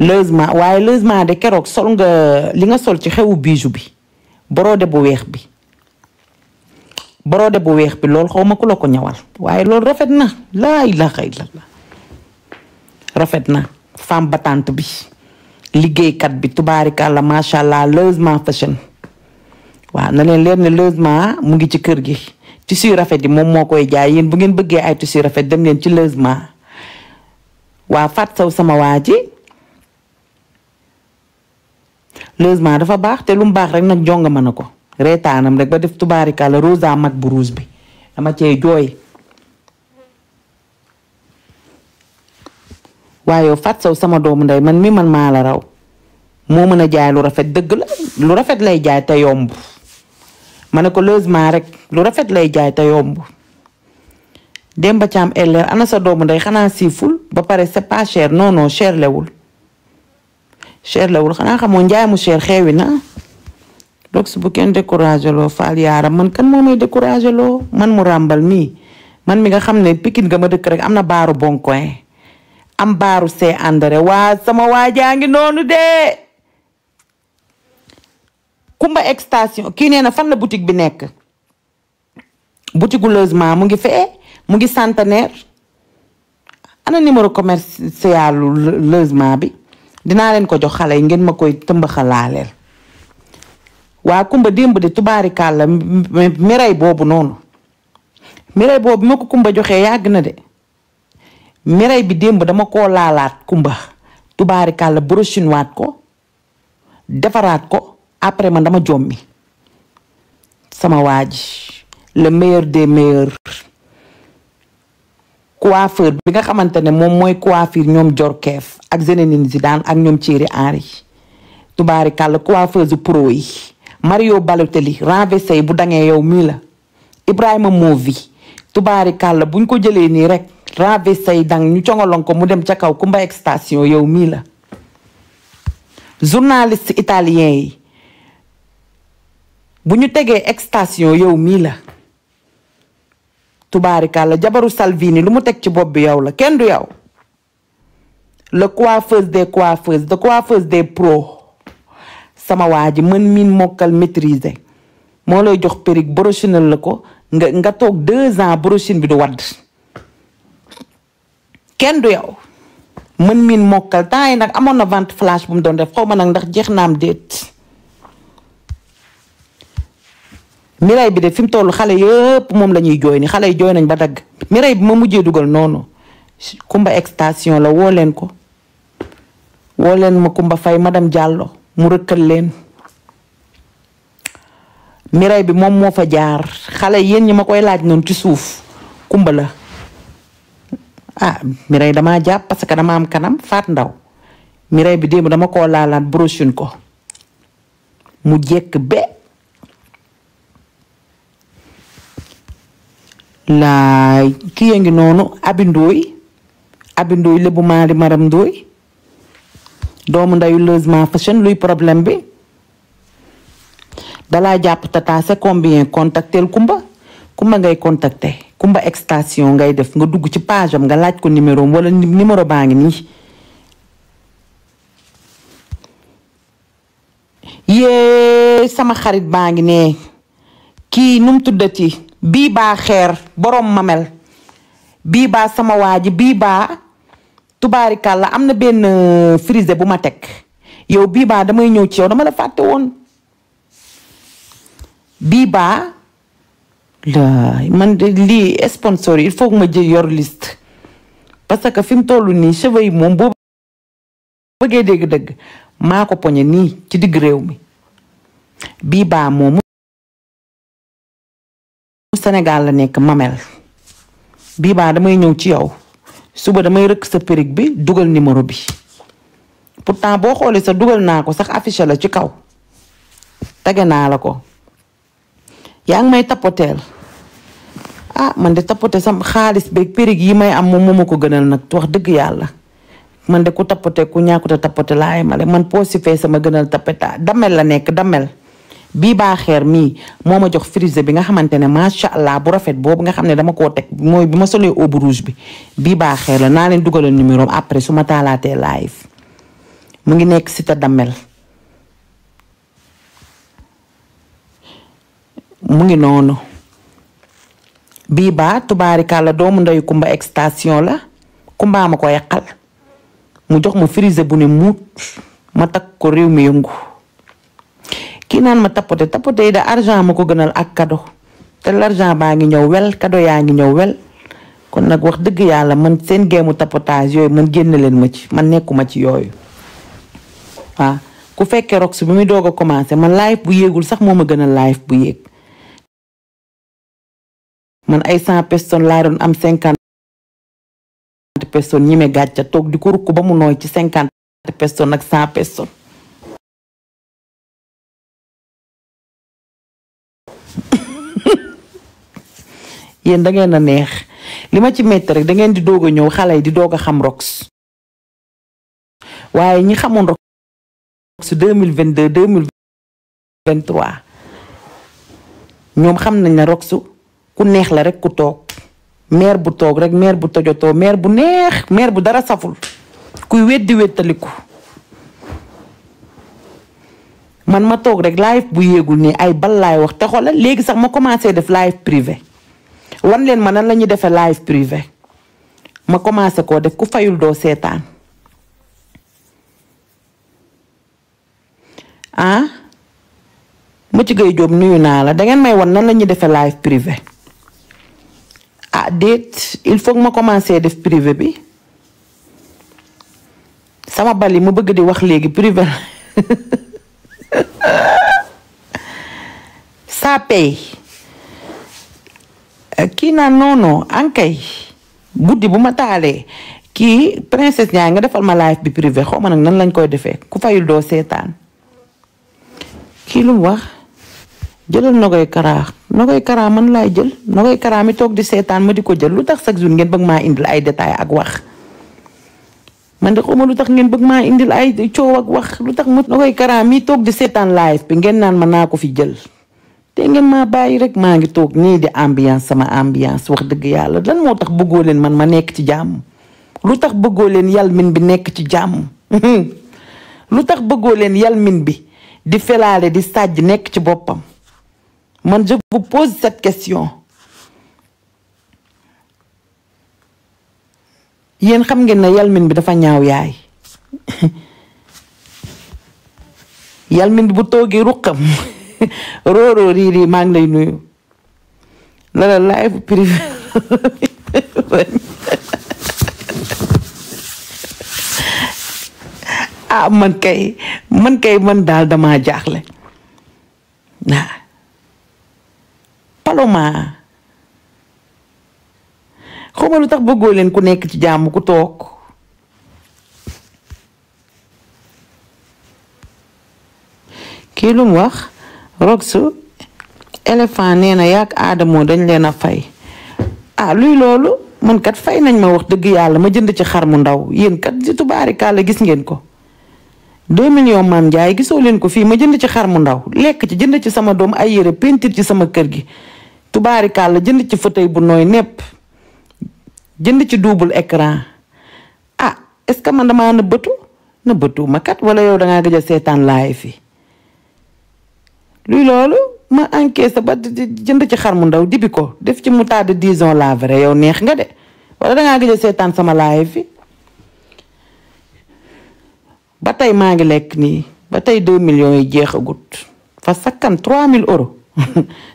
logement waaye logement de keroog sol nga li nga sol ci xewu bijou bi brodé bu weex bi loolu xaw ma ku la ko ñawal waaye loolu rafet na laa ilaaha illallah rafet na femme battante bi liggéeykat bi tubaarikàlla macha allah logement fashion waaw na leen leer ne logement mu ngi ci kër gi tissu rafet yi moom moo koy jaay yéen bu ngeen bëggee ay tissu rafet dem leen ci logement waa Fat Sow sama waa ji logement dafa baax te lu mu baax rek nag jonga mën na ko reetaanam rek ba def tubaarikàlla rosa mag bu rouge bi dama cee jooy waaye yow Fat Sow sama doomu ndey man mi man maa la raw moo mën a jaay lu rafet dëgg la lu rafet lay jaay te yomb ma ne ko logement rek lu rafet lay jaay te yomb Demba Thiam LR ana sa doomu ndey xanaa siiful ba pare c'est pas cher non non cher lewul xanaa xamoo njaay mu cher xeewi na donc bu kenn découragé loo faal yaaram man kan moo may découragé loo man mu ràmbal mii man mi nga xam ne Pikine nga ma dëkk rek am na baaru Bon Coin am baaru see André waa sama waajaa ngi noonu de Kumba extension kii nee na fan la boutique bi nekk boutique gu logement mu ngi fee mu ngi centenaire ana numéro commercial logement bi dinaa leen ko jox xale yi ngeen ma koy tëmbaxalaaleel waa Kumba démb de tubaarikàlla miray boobu noonu miray boobu ma ko Kumba joxee yàgg na de miray bi démb dama koo laalaat Kumba tubaarikàlla brochine waat ko defaraat ko après man dama jommi sama waa ji le meilleur des meilleurs coiffeur bi nga xamante ne moom mooy coiffure ñoom Jorkeef ak Zinedine Zidane ak ñoom Thierry Henry tubaarikàlla coiffeuse pro yi Mario Balotelli renversé bu dangee yow mii la Ibrahima Movi tubaarikàlla buñ ko jëlee nii rek renversé dang ñu congolon ko mu dem ca kaw Kumba extension yow mii la journaliste italien yi bu ñu tegee extension yow mii la tubaarikàlla jabaru Salvini lu mu teg ci bopp bi yow la kenn du yow le coiffeuse des coiffeuses the coiffeuse des pros sama waa ji mën miin mokkal maîtriser moo lay jox perruque brochinal la ko nga toog 2 ans brochine bi du wadd kenn du yow mën miin mokkal temps yi nag amoon na vente flash bu mu doon def xaw ma nag ndax jeex naam déet miray bi de fi mu toll xale yëpp moom la ñuy jooy ni xale yi jooy nañ ba dagg miray bi ma mujjee dugal noonu Kumba extension la woo leen ko woo leen ma Kumba Fay madame Diallo mu rëkkal leen miray bi moom moo fa jaar xale yéen ñi ma koy laaj noonu ci suuf Kumba la ah miray damaa jàpp parce que dama am kanam faat ndaw miray bi démb dama koo laalaat brochine ko mu jekk be laay kii ya ngi noonu abindooy lébu maali maram ndooy doomu ndayu logement fashion luy problème bi dalaa jàpp tata c'est combien contactel Kumba ngay contacter Kumba extension ngay def nga dugg ci page am nga laaj ko numéro wala numéro baa ngi nii yee sama xarit baa ngi ne kii num tuddati bii baa xeer borom mamel bii baa sama waa ji bii baa tubaarikàlla am na benn frisé bu ma teg yow bii baa damay ñëw ci yow dama la fàtte woon bii baa laay man de lii sponsor il faut que ma jël yor liste parce que fi mu toll nii cheveux yi moom boo bëggee dégg-dëgg maa ko poñe nii ci digg réew mi bii baa moomu Sénégal la nekk mamel bii baa damay ñëw ci yow suba damay rëkk sa perruque bi dugal numéro bi pourtant boo xoolee sa dugal naa ko sax affiché la ci kaw tage naa la ko yaa ngi may tappoteel man de tappote sama xaalis beeg périg yi may am moom moo ma ko gënal nag wax dëgg yàlla man de ku tappote ku ñàkkute tappote laay male man poo si fee sama gënal tappeta damel la nekk damel bii baa xeer mii moo ma jox frisé bi nga xamante ne macha allah bu rafet boobu nga xam ne dama koo teg mooy bi ma solee obu rouge bi bii baa xeer la naa leen dugalal numéro après su ma taalaatee live mu ngi nekk si ta damel mu ngi noonu bii baa tubaarikàlla doomu ndeyu kumba extension la kumbaa ma ko yàqal mu jox ma frisé bu ne muut ma takk ko réew mi yëngu kii naan ma tapote yi da argent ma ko gënal ak cadeau te l'argent baa ngi ñëw wel cadeau yaa ngi ñëw wel kon nag wax dëgg yàlla man seen géemu tapotage yooyu man génn leen ma ci man nekkuma ci yooyu waaw ku fekkee rox bi muy doog a commencé man live bu yéegul sax moo ma gënal live bu yéeg man ay 100 personnes laa doon am 50 personnes ñi me gàcca toog di ko rukk ba mu nooy ci 50 personnes ak 100 personnes yéen da ngeen a neex li ma ci metti rek da ngeen di doog a ñëw xale yi di doog a xam rox waaye ñi xamoon rox 2022 2023 ñoom xam nañ ne rox ku neex la rek ku toog meer bu toog rek meer bu tojotoo meer bu neex meer bu dara saful kuy weddi wettaliku man ma toog rek live bu yéegul nii ay bal laay wax te xoolal léegi sax ma commencé def live privé wan leen ma nan la ñuy defee live privé ma commencé koo def ku fayul doo seetaan mu ci gay jóob nuyu naa la dangeen may wan nan la ñuy defee live privé déet il faut que ma commencé def privé bi sama bali mu bëgg di wax léegi privé ça paye kii naan noonu ankay guddi bu ma taalee kii princesse ñaay nga defal ma live bi privé xaw ma nag nan lañ koy defee ku fayul doo seetaan kii lu mu wax jëlal Nogoy Kara man laay jël Nogoy Kara mi toog di seetaan ma di ko jël lu tax chaque jour ngeen bëgg maa indil ay détails ak wax man de xawma lu tax ngeen bëgg maa indil ay coow ak wax lu tax mu Nogoy Kara mi toog di seetaan live bi ngeen naan ma naa ko fi jël te ngeen maa bàyyi rek maa ngi toog nii di ambiance sama ambiance wax dëgg yàlla lan moo tax bëggoo leen man ma nekk ci jàmm lu tax bëggoo leen yalmin bi nekk ci jàmm lu tax bëggoo leen yalmin bi di felaale di sàjj nekk ci boppam man je vous pose cette question yéen xam ngeen ne yalmin bi dafa ñaaw yaay yalmin bi bu toogee ruqam rooroo riiri maa ngi lay nuyu la live privé man daal dama jaaxle Paloma xawma lu tax bëggoo leen ku nekk ci jàmm ku toog kii lu mu wax Rox éléphant nee na yaak Adamo dañ leen a fay luy loolu man kat fay nañ ma wax dëgg yàlla ma jënd ci xar mu ndaw yéen kat ci tubaarikàlla gis ngeen ko 2 millions man jaay gisoo leen ko fii ma jënd ci xar mu ndaw lekk ci jënd ci sama doom ay yére peinture ci sama kër gi tubaarikàlla jënd ci fauteuil bu nooy nepp jënd ci double écran est-ce que man damaa nëbbatu ma kat wala yow dangaa gëj a seetaan laay fi luy loolu ma encaissé ba jënd ci xar mu ndaw dibi ko def ci moutarde disons la vraie yow neex nga de wala dangaa gëj a seetaan sama laay fi ba tey maa ngi lekk nii ba tey 2 millions yi jeexagut fa sakkan 3000 euros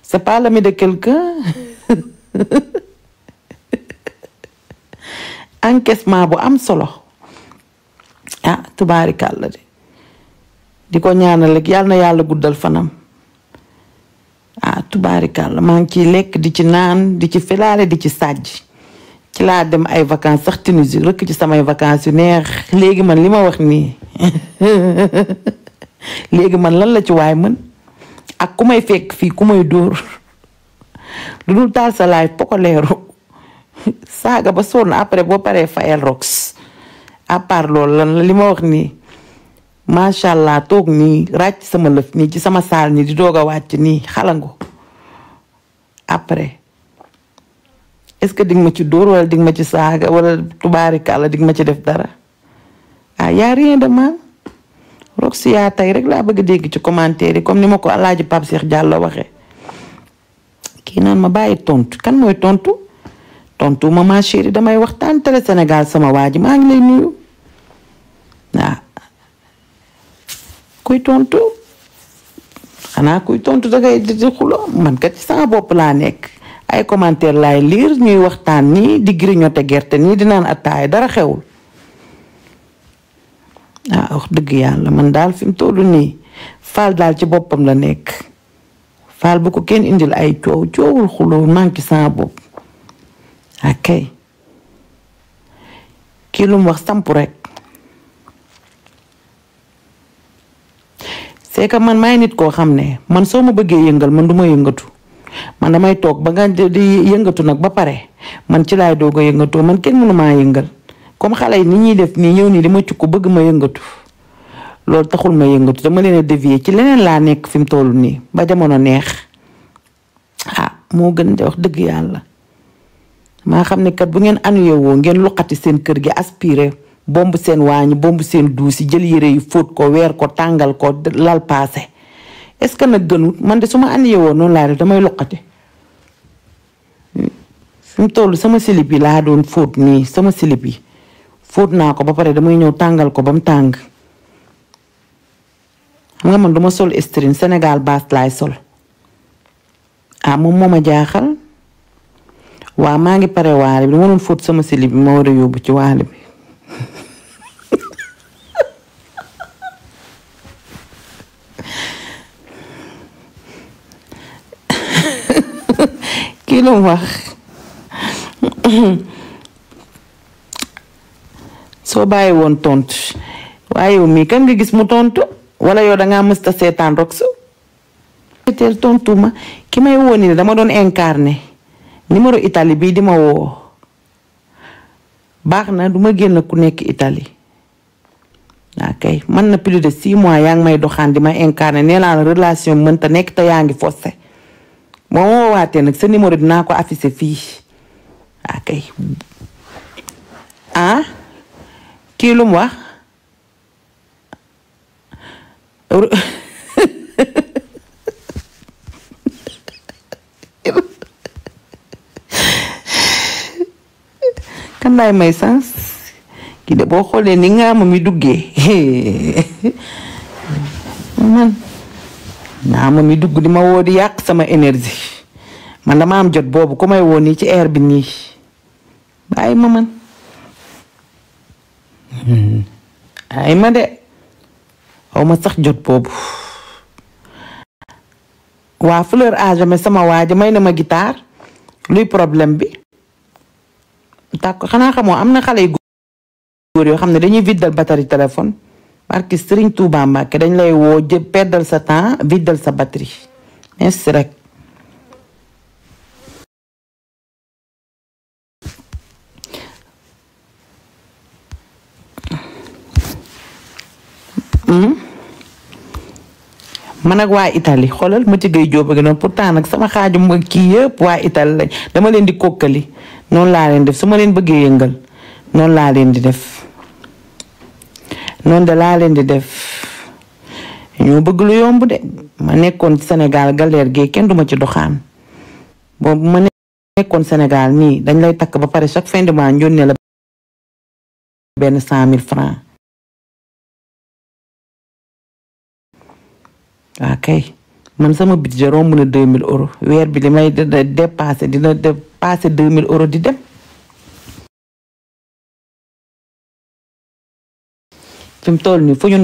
c'est pas l'ami de quelqu'un encaissement bu am solo tubaarikàlla de di ko ñaanal rek yàlla na yàlla guddal fanam tubaarikàlla maa ngi ciy lekk di ci naan di ci felaale di ci sàjj ci laa dem ay vacances sax Tunisie rëkk ci samay vacances yu neex léegi man li ma wax nii léegi man lan la ci waay mën ak ku may fekk fii ku may dóor lu dul taal sa live pokoleeru saaga ba sonn après boo paree fayal rox à part loolu lan li ma wax nii macha allah toog nii ràcc sama lëf nii ci sama saal nii di doog a wàcc nii xalangu après est-ce que dig ma ci dóor wala dig ma ci saaga wala tubaarikàlla dig ma ci def dara ah y a rien de mal rox yaa tey rek laa bëgg a dégg ci commentaire yi comme ni ma ko alaaji Pape Cheikh Diallo waxee kii naan ma bàyyi tontu kan mooy tontu ma chérie damay waxtaan Télé Sénégal sama waa ji maa ngi lay nuyu waaw kuy tontu xanaa kuy tontu dangay di xulo man kat ci sama bopp laa nekk ay commentaire laay lire ñuy waxtaan nii di grignoter gerte nii di naan attaaya dara xewul wax dëgg yàlla man daal fi mu tollu nii Fall daal ci boppam la nekk Fall bu ko kenn indil ay coowul xuloo manqué sama bopp ok kii lu mu wax sampu rek c'est que man maay nit koo xam ne man soo ma bëggee yëngal man du ma yëngatu man damay toog ba nga di yëngatu nag ba pare man ci laay doog a yëngatoo man kenn mënu maa yëngal comme xale yi ni ñuy def nii ñëw nii di ma cukk bëgg ma yëngatu loolu taxul ma yëngatu dama leen a dévier ci leneen laa nekk fi mu toll nii ba jamono neex moo gën de wax dëgg yàlla maa xam ne kat bu ngeen annulé woo ngeen luqati seen kër gi aspiré bomb seen waañi bomb seen duusi jël yére yi fóot ko weer ko tàngal ko lal paase est-ce que nag gënut man de su ma annulé woo noonu laa def damay luqati fi mu toll sama silib yi laa doon fóot nii sama silib yi fóot naa ko ba pare damay ñëw tàngal ko ba mu tàng xam nga man duma sol string Sénégal baas laay sol moom moo ma jaaxal waaw maa ngi pare waale bi dama doon fóot sama silib bi ma war a yóbbu ci waale bi kii lu mu wax soo bàyyi woon tontu waaye yow mii kan nga gis mu tontu wala yow dangaa mësta seetaan rox teel tontu ma ki may woo nii dama doon incarné numéro Italie bii di ma woo baax na du ma génn ku nekk Italie ok man na plus de 6 mois yaa ngi may doxaan di ma incarné nee naa la relation mënta nekk te yaa ngi forcé boo ma woowaatee nag sa numéro dinaa ko affiché fii ok kii lu mu wax kan laay may sens kii de boo xoolee ni nga ma mi duggee man naa ma mi dugg di ma woo di yàq sama énergie man dama am jot boobu ku may woo nii ci air bi nii bàyyi ma man ay ma de aw ma sax jot boobu waa fleur à jamais sama waaja may na ma guitare luy problème bi tàkk xanaa xamoo am na xale yu góor yoo xam ne dañuy viddal batterie téléphone barki Serigne Touba Mbacke dañ lay woo perdal sa temps viddal sa batterie merci rek man ak waa Italie xoolal ma ci gay jóoba gi noonu pourtant nag sama xaaju ma kii yëpp waa Italie lañ dama leen di kokkali noonu laa leen def su ma leen bëggee yëngal noonu laa leen di def noonu de laa leen di def ñoo bëgg lu yomb de ma nekkoon Sénégal galère gee kenn duma ci doxaan boobu ma nekkoon Sénégal nii dañ lay takk ba pare chaque fin de mois yónnee la benn 100 000 francs ok man sama budget romb na 2000 euros weer bi li may dépassé dina dépassé 2000 euros di dem fi mu toll nii fu ñu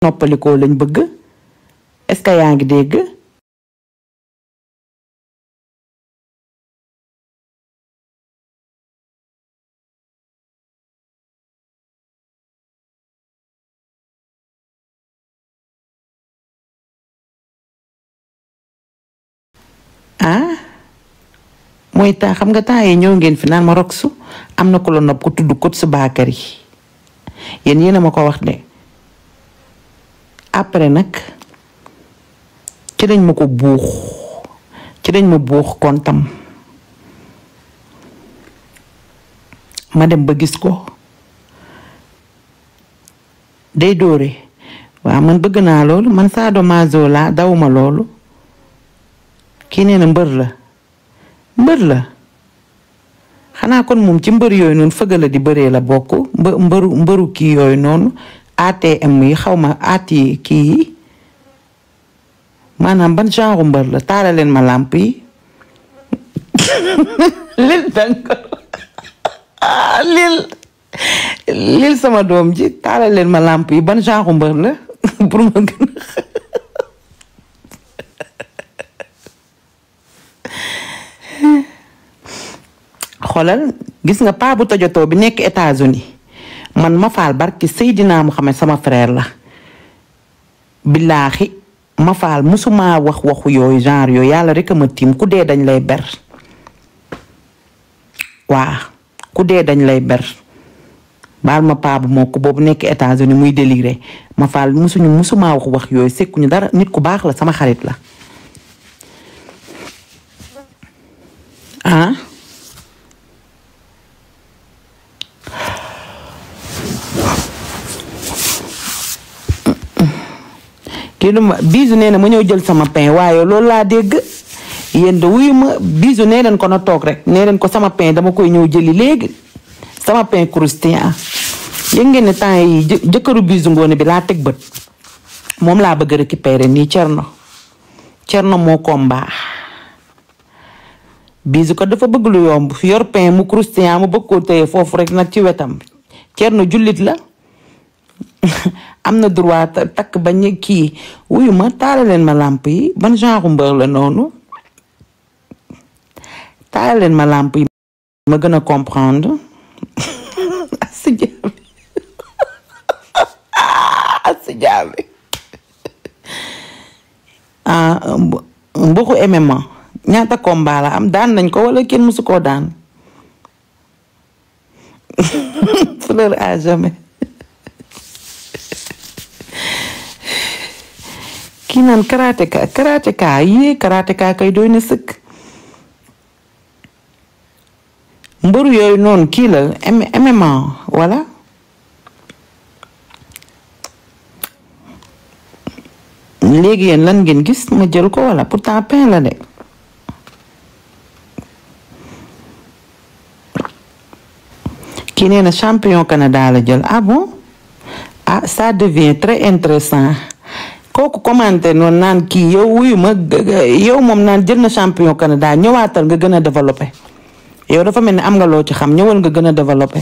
noppalikoo lañ bëgg est-ce que yaa ngi dégg ah mooy temps xam nga temps yi ñëw ngeen fi naan ma Roxu am na ko la nopp ko tudd kot su baakar yi yéen a ma ko wax de après nag ci dañ ma ko buux ci dañ ma buux kontam ma dem ba gis ko day dóore waaw man bëgg naa loolu man sadomaso laa dawuma loolu kii nee na mbër la xanaa kon moom ci mbër yooyu noonu fëgala di bëree la bokk mbëru kii yooyu noonu ATM yi xaw ma aati kii yi maanaam ban genre mbër la taala leen ma làmp yi lil danko lil sama doom ji taala leen ma làmp yi ban genre mbër la pour ma gën xoolal gis nga paa bu tojotoo bi nekk États-Unis man ma faal barki Seydina Muhammad sama frère la billaahi ma faal musuma wax waxu yooyu genre yooyu yàlla rek a ma tiim ku dee dañ lay ber waa ku dee dañ lay ber baal ma paa bu mokk boobu nekk États-Unis muy déliré ma faal musuma wax yooyu sekkuñu dara nit ku baax la sama xarit la ah kii duma bisu nee na ma ñëw jël sama pain waaye loolu laa dégg yéen de wuyu ma bisu nee leen ko na toog rek nee leen ko sama pain dama koy ñëw jëli léegi sama pain croustillant yëg ngeen ne temps yi jëkkëru bisu ngoone bi laa teg bët moom laa bëgg récupérer nii Cerno moo combat bisu ko dafa bëgg lu yomb yor pain mu croustillant mu bëgg koo téye foofu rek nag ci wetam Cerno jullit la am na droit takk bañ kii wuyu ma taale leen ma làmp yi ban genre mbër la noonu taale leen ma làmp yi ma gën a comprendre si jaabi mbuxu MMA ñaata combat la am daan nañ ko wala kenn musu koo daan fleur à jamais kii naan karateka kay doy na sëkk mbëru yooyu noonu kii la MMA wala léegi yéen lan ngeen gis ma jël ko wala pourtant pain la de kii nee na champion Canada la jël ah bon ah ça devient très intéressant kooku commenté noonu naan kii yow wuyu ma yow moom naan jël na champion Canada ñëwaatal nga gën a développé yow dafa mel ni am nga loo ci xam ñëwal nga gën a développé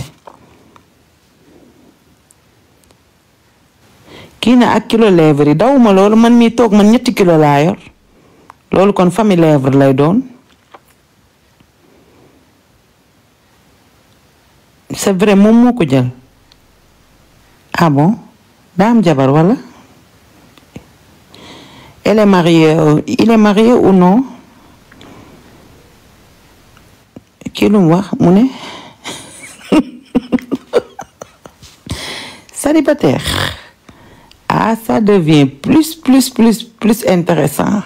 kii na ak kilo lèvre yi dawuma loolu man mii toog man 3 kilo laa yor loolu kon famille lèvre lay doon c'est vrai moom moo ko jël ah bon daa am jabar wala il est marié ou non kii lu mu wax mu ne célibataire ah ça devient plus intéressant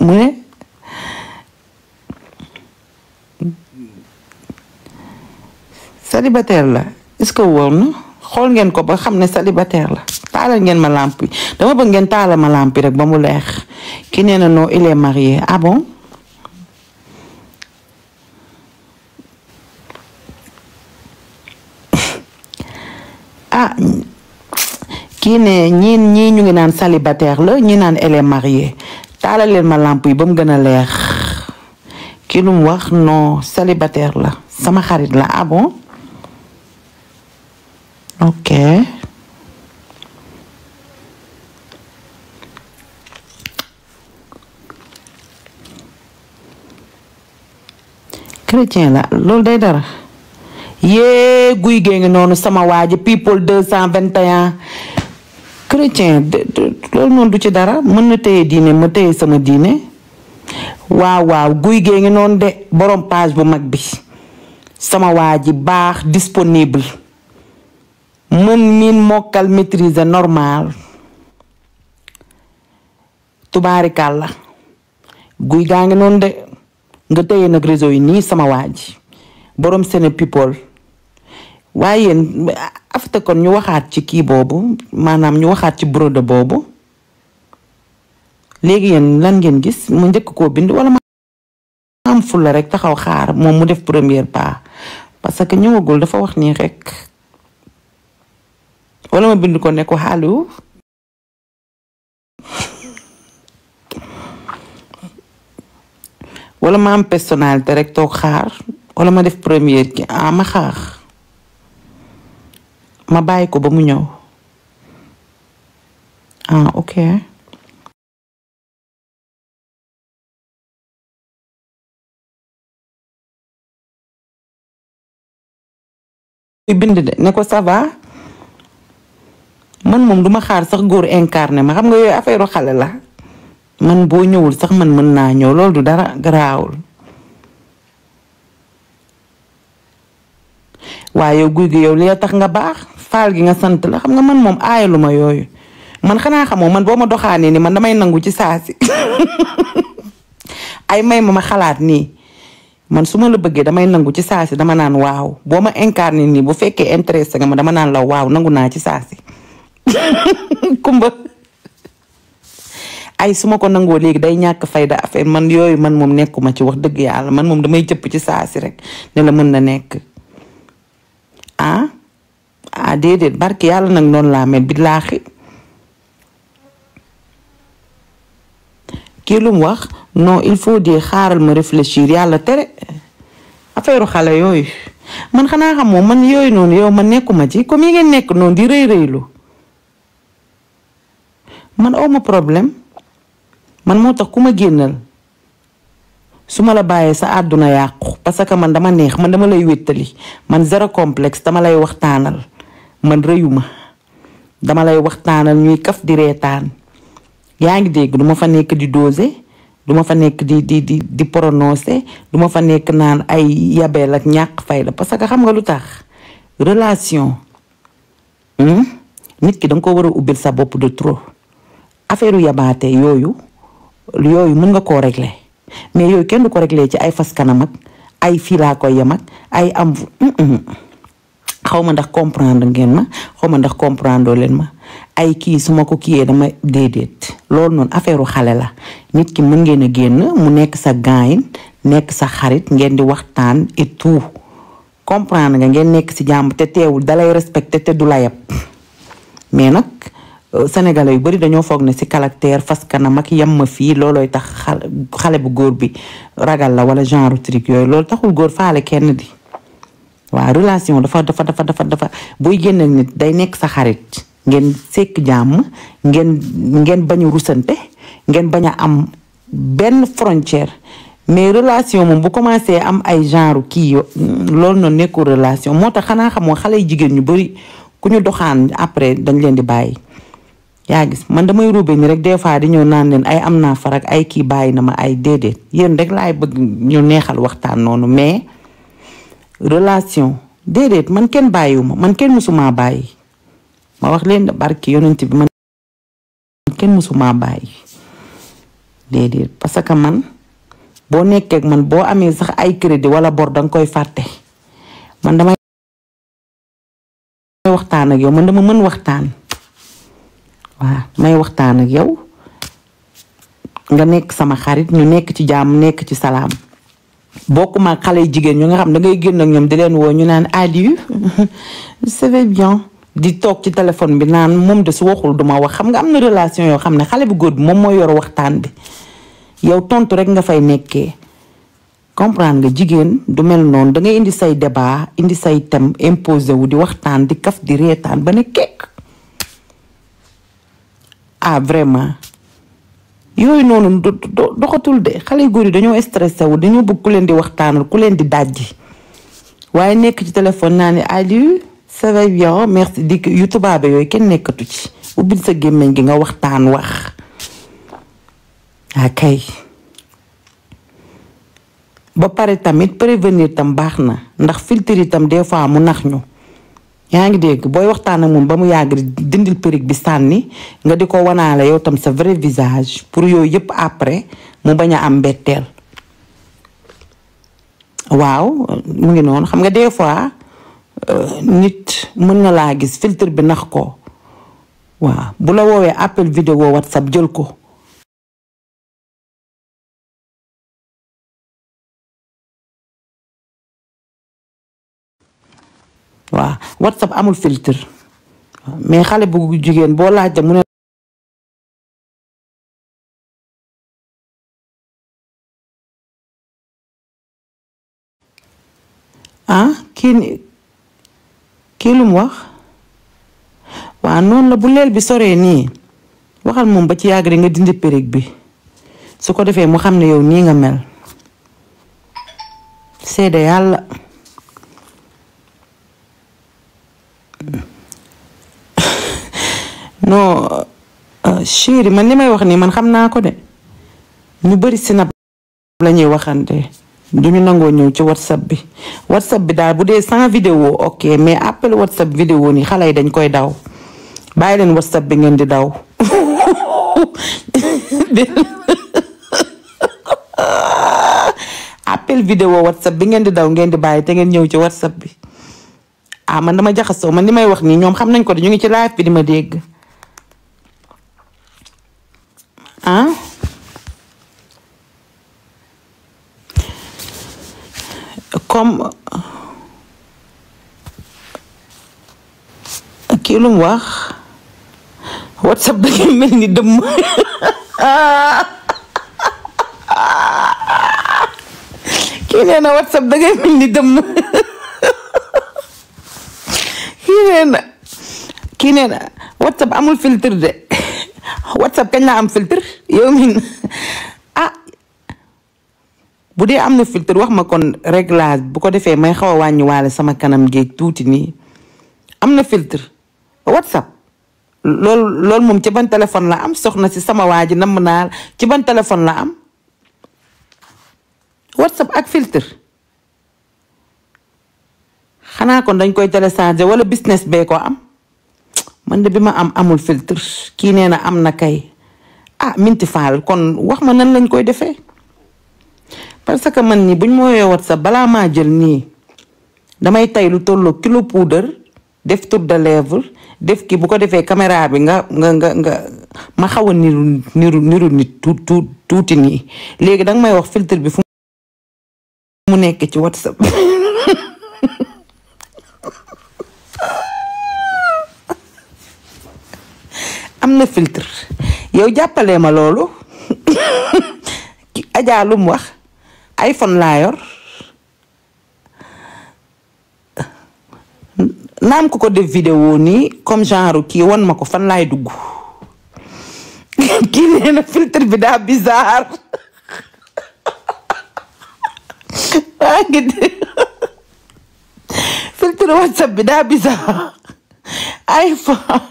mu ne célibataire la est-ce que wóor na xool ngeen ko ba xam ne célibataire la taalal ngeen ma lamp yi dama bëgg ngeen taalal ma lamp yi rek ba mu leer ki nee na non il est marié ah bon ah kii ne ñii ñu ngi naan célibataire la ñi naan elle est mariée taalal leen ma lamp yi ba mu gën a leer kii lu mu wax non célibataire la sama xarit la ah bon ok chrétien la loolu day dara yée guy gée ngi noonu sama waaji people 221 chrétien loolu noonu du ci dara mën na téye diine ma téye sama diine waaw guy gee ngi noonu de borom page bu mag bi sama waa ji baax disponible mën miin mokkal maîtriser normal tubaarikàlla guy gaa ngi noonu de nga tëye nag réseau yi nii sama waa ji borom sene people waaye yéen afta kon ñu waxaat ci kii boobu maanaam ñu waxaat ci brode boobu léegi yéen lan ngeen gis mu njëkk koo bind wala ma am fulla rek taxaw xaar moom mu def premier pas parce que ñëwagul dafa wax nii rek wala ma bind ko ne ko xaalu wala ma am personnalité rek toog xaar wala ma def premier ki ma xaar ma bàyyi ko ba mu ñëw ok bind de ne ko ça va man moom duma xaar sax góor incarné ma xam nga yooyu affaire xale la man boo ñëwul sax man mën naa ñëw loolu du dara garaawul waaye yow guy gi yow li tax nga baax faal gi nga sant la xam nga man moom aayalu ma yooyu man xanaa xamoo man boo ma doxaanee ni man damay nangu ci saasi ay may ma xalaat nii man su ma la bëggee damay nangu ci saasi dama naan waaw boo ma incarné nii bu fekkee intéressé nga ma dama naan la waaw nangu naa ci saasi kumba ay su ma ko nangoo léegi day ñàkk fayda affaire man yooyu man moom nekkuma ci wax dëgg yàlla man moom damay jëpp ci saasi rek ne la mën na nekk déedéet barki yàlla nag noonu laa mel billaahi kii lu mu wax non il faut dire xaaral ma réfléchir yàlla tere affaire xale yooyu man xanaa xamoo man yooyu noonu yow man nekkuma ci comme yi ngeen nekk noonu di rëy rëylu man awma problème man moo tax ku ma génnal su ma la bàyyee sa àdduna yàqu parce que man dama neex man dama lay wéttali man zéro complexe dama lay waxtaanal man rëyuma dama lay waxtaanal ñuy kaf di reetaan yaa ngi dégg duma fa nekk di doser duma fa nekk di prononcer duma fa nekk naan ay yabeel ak ñàkk fayda parce que xam nga lu tax relation nit ki danga ko war a ubbil sa bopp de trop affaire yabaate yooyu mën nga koo régler mais yooyu kenn du ko régler ci ay fas kanam ak ay fii laa koy yem ak ay am xaw ma ndax comprendre ngeen ma xaw ma ndax comprendre leen ma ay kii su ma ko kiiyee dama déedéet loolu noonu affaire xale la nit ki mën ngeen a génn mu nekk sa gaayin nekk sa xarit ngeen di waxtaan et tout comprendre nga ngeen nekk si jàmm te teewul dalay respecté te du la yab mais nag sénégalais yu bari dañoo foog ne si caractère fas kanam ak yem ma fii loolooy tax xale bu góor bi ragal la wala genre truc yooyu loolu taxul góor faale kenn di waaw relation dafa buy génn nit day nekk sa xarit ngeen sekk jàmm ngeen bañ a rusante ngeen bañ a am benn frontière mais relation moom bu commencé am ay genre kii loolu noonu nekkul relation moo tax xanaa xamoo xale yu jigéen ñu bari ku ñu doxaan après dañ leen di bàyyi yaa gis man damay ruube ni rek des fois di ñëw naan leen ay am naa farak ay kii bàyyi na ma ay déedéet yéen rek laay bëgg ñu neexal waxtaan noonu mais relation déedéet man kenn bàyyiwuma man kenn mësuma bàyyi ma wax leen barki yonent bi man kenn mësuma bàyyi déedéet parce que man boo nekkee ak man boo amee sax ay crédit wala bor danga koy fàtte man damay waxtaan ak yow man dama mën waxtaan waaw may waxtaan ak yow nga nekk sama xarit ñu nekk ci jàmm nekk ci salaam bokkuma xale yu jigéen ñu nga xam da ngay génn ak ñoom di leen woo ñu naan adieu ça va bien di toog ci téléphone bi naan moom de su waxul duma wax xam nga am na relation yoo xam ne xale bu góor bi moom mooy yor waxtaan bi yow tontu rek nga fay nekkee comprendre nga jigéen du mel noonu da ngay indi say débat indi say thème imposé wu di waxtaan di kaf di reetaan ba ne kekk vraiment yooyu noonu doxatul de xale yu góor yi dañoo stressé wu dañoo bëgg ku leen di waxtaanal ku leen di dajji waaye nekk ci téléphone naa ne Aliou ça va bien merci di yu tubaabe yooyu kenn nekkatu ci ubbil sa gémmiñ gi nga waxtaan wax kay ba pare tamit prévenir tam baax na ndax filtre yi tam des fois mu nax ñu yaa ngi dégg booy waxtaan ak moom ba mu yàgg dindil perruque bi sànni nga di ko wanaale yow tam sa vrai visage pour yooyu yëpp après mu bañ a am mbetteel waaw mu ngi noonu xam nga des fois nit mën na laa gis filtre bi nax ko waaw bu la woowee appel vidéo WhatsApp jël ko waaw WhatsApp amul filtre mais xale bu jigéen boo laajte mu ne kii lu mu wax waaw noonu la bu leel bi soree nii waxal moom ba ci yàgg rek nga dindi perruque bi su ko defee mu xam ne yow nii nga mel seede yàlla non chéri man li may wax nii man xam naa ko de ñu bari Snap la ñuy waxante duñu nangoo ñëw ci WhatsApp bi daal bu dee sans vidéo ok mais appel WhatsApp vidéo nii xale yi dañ koy daw bàyyi leen WhatsApp bi ngeen di daw appel vidéo WhatsApp bi ngeen di daw ngeen di bàyyi te ngeen ñëw ci WhatsApp bi man dama jaxasoo man li may wax nii ñoom xam nañ ko de ñu ngi ci live bi di ma dégg comme kii lu mu wax WhatsApp da ngay mel ni dëmm kii nee na WhatsApp da ngay mel ni dëmm kii nee na WhatsApp amul filtre de WhatsApp kañ la am filtre yow mi bu dee am na filtre wax ma kon réglage bu ko defee may xaw a wàññi waale sama kanam géeg tuuti nii am na filtre WhatsApp loolu moom ci ban téléphone la am soxna si sama waa ji namm naa ci ban téléphone la am WhatsApp ak filtre xanaa kon dañ koy télécharger wala business bee ko am man de bi ma am amul filtre kii nee na am na kay Minti Fall kon wax ma nan lañ koy defee parce que man nii buñ ma woowee WhatsApp balaa maa jël nii damay tay lu tolloo kilo poudre def tour de lèvre def ki bu ko defee caméra bi nga ma xaw a niru nit tuuti nii léegi danga may wax filtre bi fu mu nekk ci WhatsApp am na filtre yow jàppalee ma loolu Adja lu mu wax iPhone laa yor naam ko def vidéo nii comme genre kii won ma ko fan laay dugg kii nee na filtre bi daa bizarre waa ngi filtre WhatsApp bi daa bizarre iPhone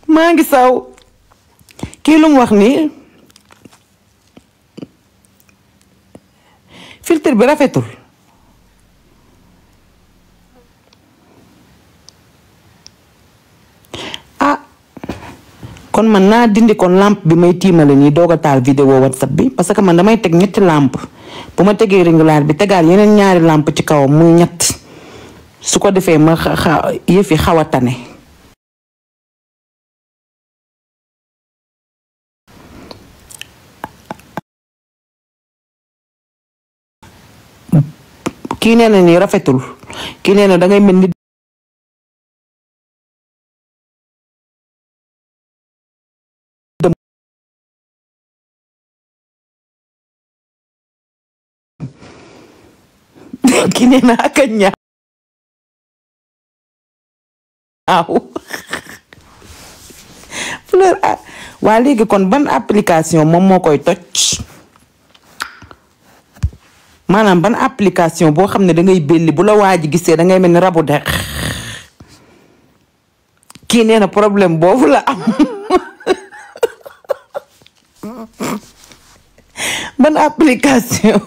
maa ngi saw kii lu mu wax nii filtre bi rafetul kon man naa dindi kon lampe bi may tiimale nii doog a taal vidéo WhatsApp bi parce que man damay teg ñetti lampe bu ma tegee ringlaar bi tegaat yeneen ñaari lampe ci kawam muy ñett su ko defee ma yëf yi xaw a tane kii nee na nii rafetul kii nee na dangay mel ni kii nee na ak a ñaaw fleur waa léegi kon ban application moom moo koy toj maanaam ban application boo xam ne dangay belli bu la waa ji gisee dangay mel ni rabu dex kii nee na problème boobu la am ban application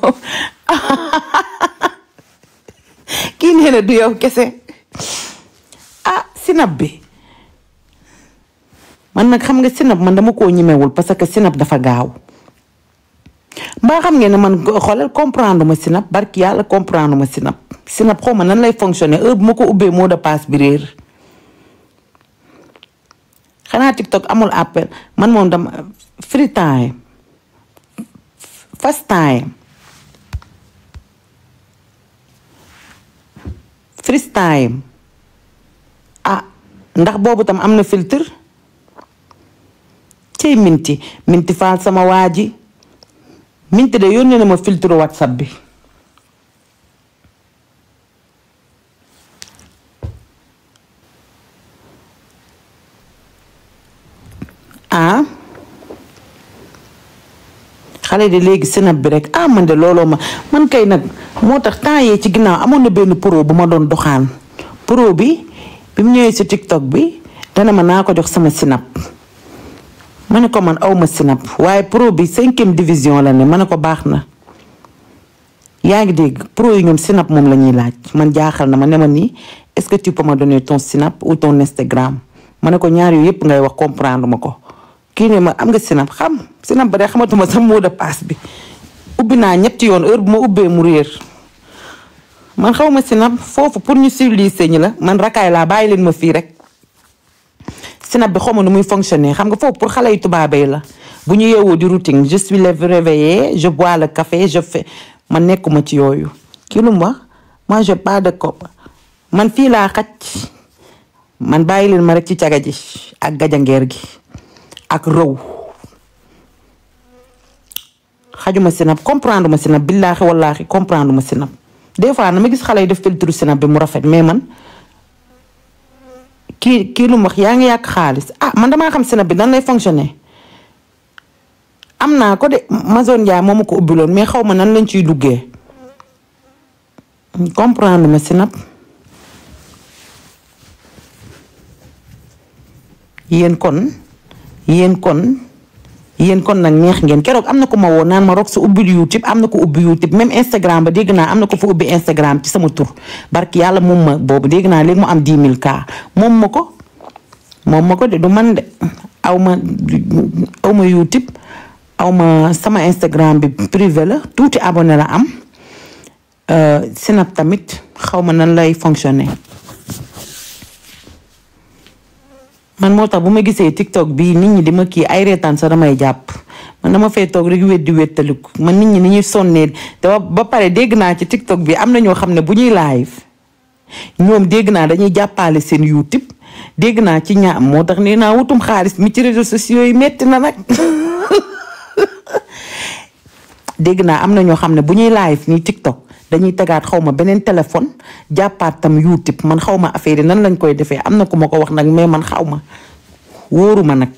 kii nee na du yow kese Snap bi man nag xam nga Snap man dama koo ñemewul parce que Snap dafa gaaw mbaa xam ngeen ne man xoolal comprendre ma Snap barki yàlla comprendre ma Snap xaw ma nan lay fonctionner heure bu ma ko ubbee mot de passe bi réer xanaa TikTok amul appel man moom dama free time fast time freestyle ndax boobu tam am na filtre cey minti faal sama waa ji minti de yónnee na ma filtre WhatsApp bi xale de léegi Snap bi rek man de looloo man kay nag moo tax temps yee ci ginnaaw amoon na benn pro bu ma doon doxaan pro bi mu ñëwee si TikTok bi dana ma naa ko jox sama Snap ma ne ko man awma Snap waaye pro bi 5e division la ne ma ne ko baax na yaa ngi dégg pro yi ñoom Snap moom la ñuy laaj man jaaxal na ma ne ma nii est-ce que tu peux me donner ton Snap ou ton Instagram ma ne ko ñaar yooyu yëpp ngay wax comprendre ma ko kii ne ma am nga Snap ba de xamatuma sa mot de passe bi ubbi naa ñetti yoon heure bu ma ubbee mu réer man xaw ma Snap foofu pour ñu civiliser ñi la man rakaay laa bàyyi leen ma fii rek Snap bi xaw ma nu muy fonctionner xam nga foofu pour xale yu tubaabee la bu ñu yeewoo di routine je suis réveillée je bois le café je fais man nekkuma ci yooyu kii lu mu wax moi j'ai pas de copain man fii laa xaj man bàyyi leen ma rek ci caga ji ak gajangeer gi ak rëw xajuma Snap comprendre ma Snap billaahi wallaahi comprendre ma Snap des fois na ma gis xale yi def filtre Snap bi mu rafet mais man kii lu mu wax yaa ngi yàq xaalis man damaa xam Snap bi nan lay fonctionner am naa ko de Mazone Ndiaye moo ma ko ubbiloon mais xaw ma nan lañ ciy duggee comprendre ma Snap yéen kon nag neex ngeen keroog am na ko ma woo naan ma Rox sa ubbil YouTube am na ko ubbi YouTube même Instagram ba dégg naa am na ko fa ubbi Instagram ci sama tur barki yàlla moom ma boobu dégg naa léegi mu am 10 000 cas moom ma ko de du man de aw ma YouTube aw ma sama Instagram bi privé la tuuti abonné la am Snap tamit xaw ma nan lay fonctionner man moo tax bu ma gisee TikTok bii nit ñi di ma kii ay reetaan sa damay jàpp man dama fay toog rek weddi wettaliku man nit ñi ni ñuy sonnee te ba pare dégg naa ci TikTok bi am na ñoo xam ne bu ñuy live ñoom dégg naa dañuy jàppale seen YouTube dégg naa ci ñaam moo tax nee naa wutum xaalis mi ci réseaux sociaux yi metti na nag dégg naa am na ñoo xam ne bu ñuy live nii TikTok dañuy tegaat xaw ma beneen téléphone jàppaat tam YouTube man xaw ma affaire yi nan lañ koy defee am na ku ma ko wax nag mais man xaw ma wóoruma nag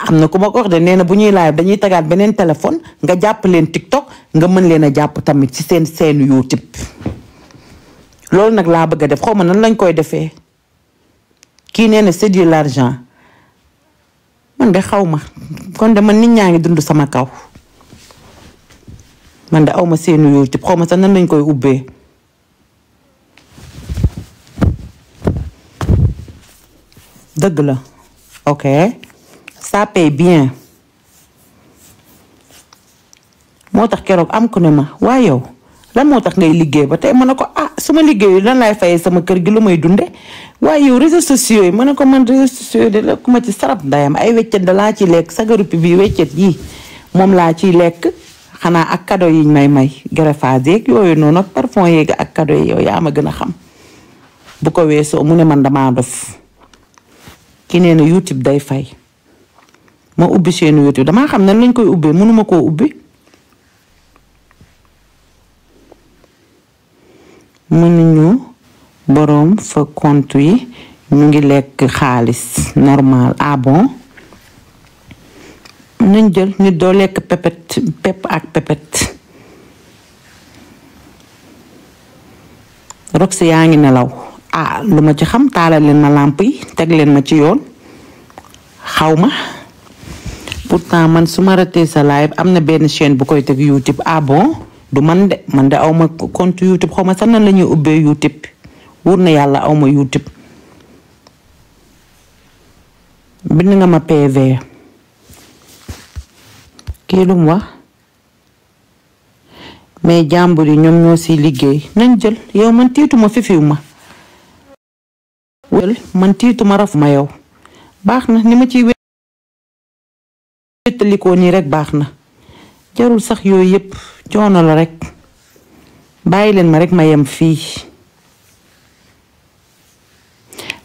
am na ku ma ko wax de nee na bu ñuy live dañuy tegaat beneen téléphone nga jàpp leen TikTok nga mën leen a jàpp tamit ci seen YouTube loolu nag laa bëgg a def xaw ma nan lañ koy defee kii nee na c'est de l'argent man de xaw ma kon de man nit ñaa ngi dund sama kaw man de aw ma seenu YouTube xaw ma sax nan lañ koy ubbee dëgg la ok ça paye bien moo tax keroog am ku ne ma waaye yow lan moo tax ngay liggéey ba tey ma ne ko su ma liggéeyu lan laay fayee sama kër gi lu may dunde waaye yow réseaux sociaux yi ma ne ko man réseaux sociaux de la ku ma ci sarab ndayam ay weccet da laa ci lekk sagaru bi weccet yi moom laa ciy lekk xanaa ak cadeau yiñ may greffage yeeg yooyu noonu ak parfum yeeg ak cadeau yi yow yaa ma gën a xam bu ko weesoo mu ne man damaa dof ki nee na YouTube day fay ma ubbi chaîne YouTube damaa xam nan lañ koy ubbee mënuma koo ubbi mënuñu boroom fa compte yi ñu ngi lekk xaalis normal bon nañ jël nit doo lekk pepp ak pepet Rox yaa ngi nelaw lu ma ci xam taalal leen ma làmp yi teg leen ma ci yoon xawma pourtant man su ma ratee sa live am na benn chaîne bu koy teg YouTube. Ah bon du man de awma compte YouTube xaw ma sax nan la ñuy ubbee YouTube wóor na yàlla awma YouTube. bind nga ma PV kii lu mu wax mais jàmbur yi ñoom ñoo si liggéey nañ jël yow man tiituma fifiw ma wël man tiituma raf ma yow baax na ni ma ciy wéttalikoo nii rek baax na jarul sax yooyu yépp coono la rek bàyyi leen ma rek ma yem fii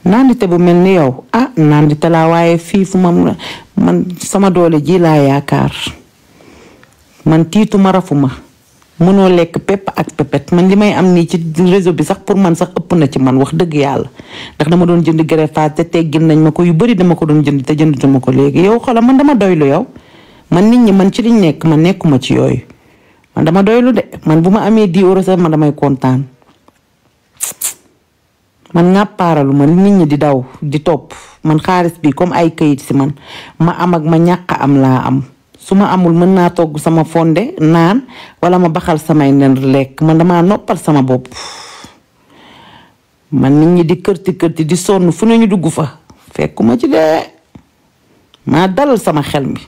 nandite bu mel ni yow nandite laa waaye fii fu man sama doole ji laa yaakaar man tiituma rafuma mënoo lekk pepp ak pepet man li may am nii ci réseau bi sax pour man sax ëpp na ci man wax dëgg yàlla ndax dama doon jënd greffage te teggin nañ ma ko yu bari dama ko doon jënd te jëndatuma ko léegi yow xoolal man dama doylu yow man nit ñi man ci liñ nekk man nekkuma ci yooyu man dama doylu de man bu ma amee 10 euros sax man damay kontaan man ngàppaaralu ma nit ñi di daw di topp man xaalis bi comme ay kayit si man ma am ak ma ñàkk am laa am su ma amul mën naa togg sama fonde naan wala ma baxal samay nen lekk man dama noppal sama bopp man nit ñi di kërti di sonn fu ne ñu dugg fa fekkuma ci dee maa dalal sama xel mi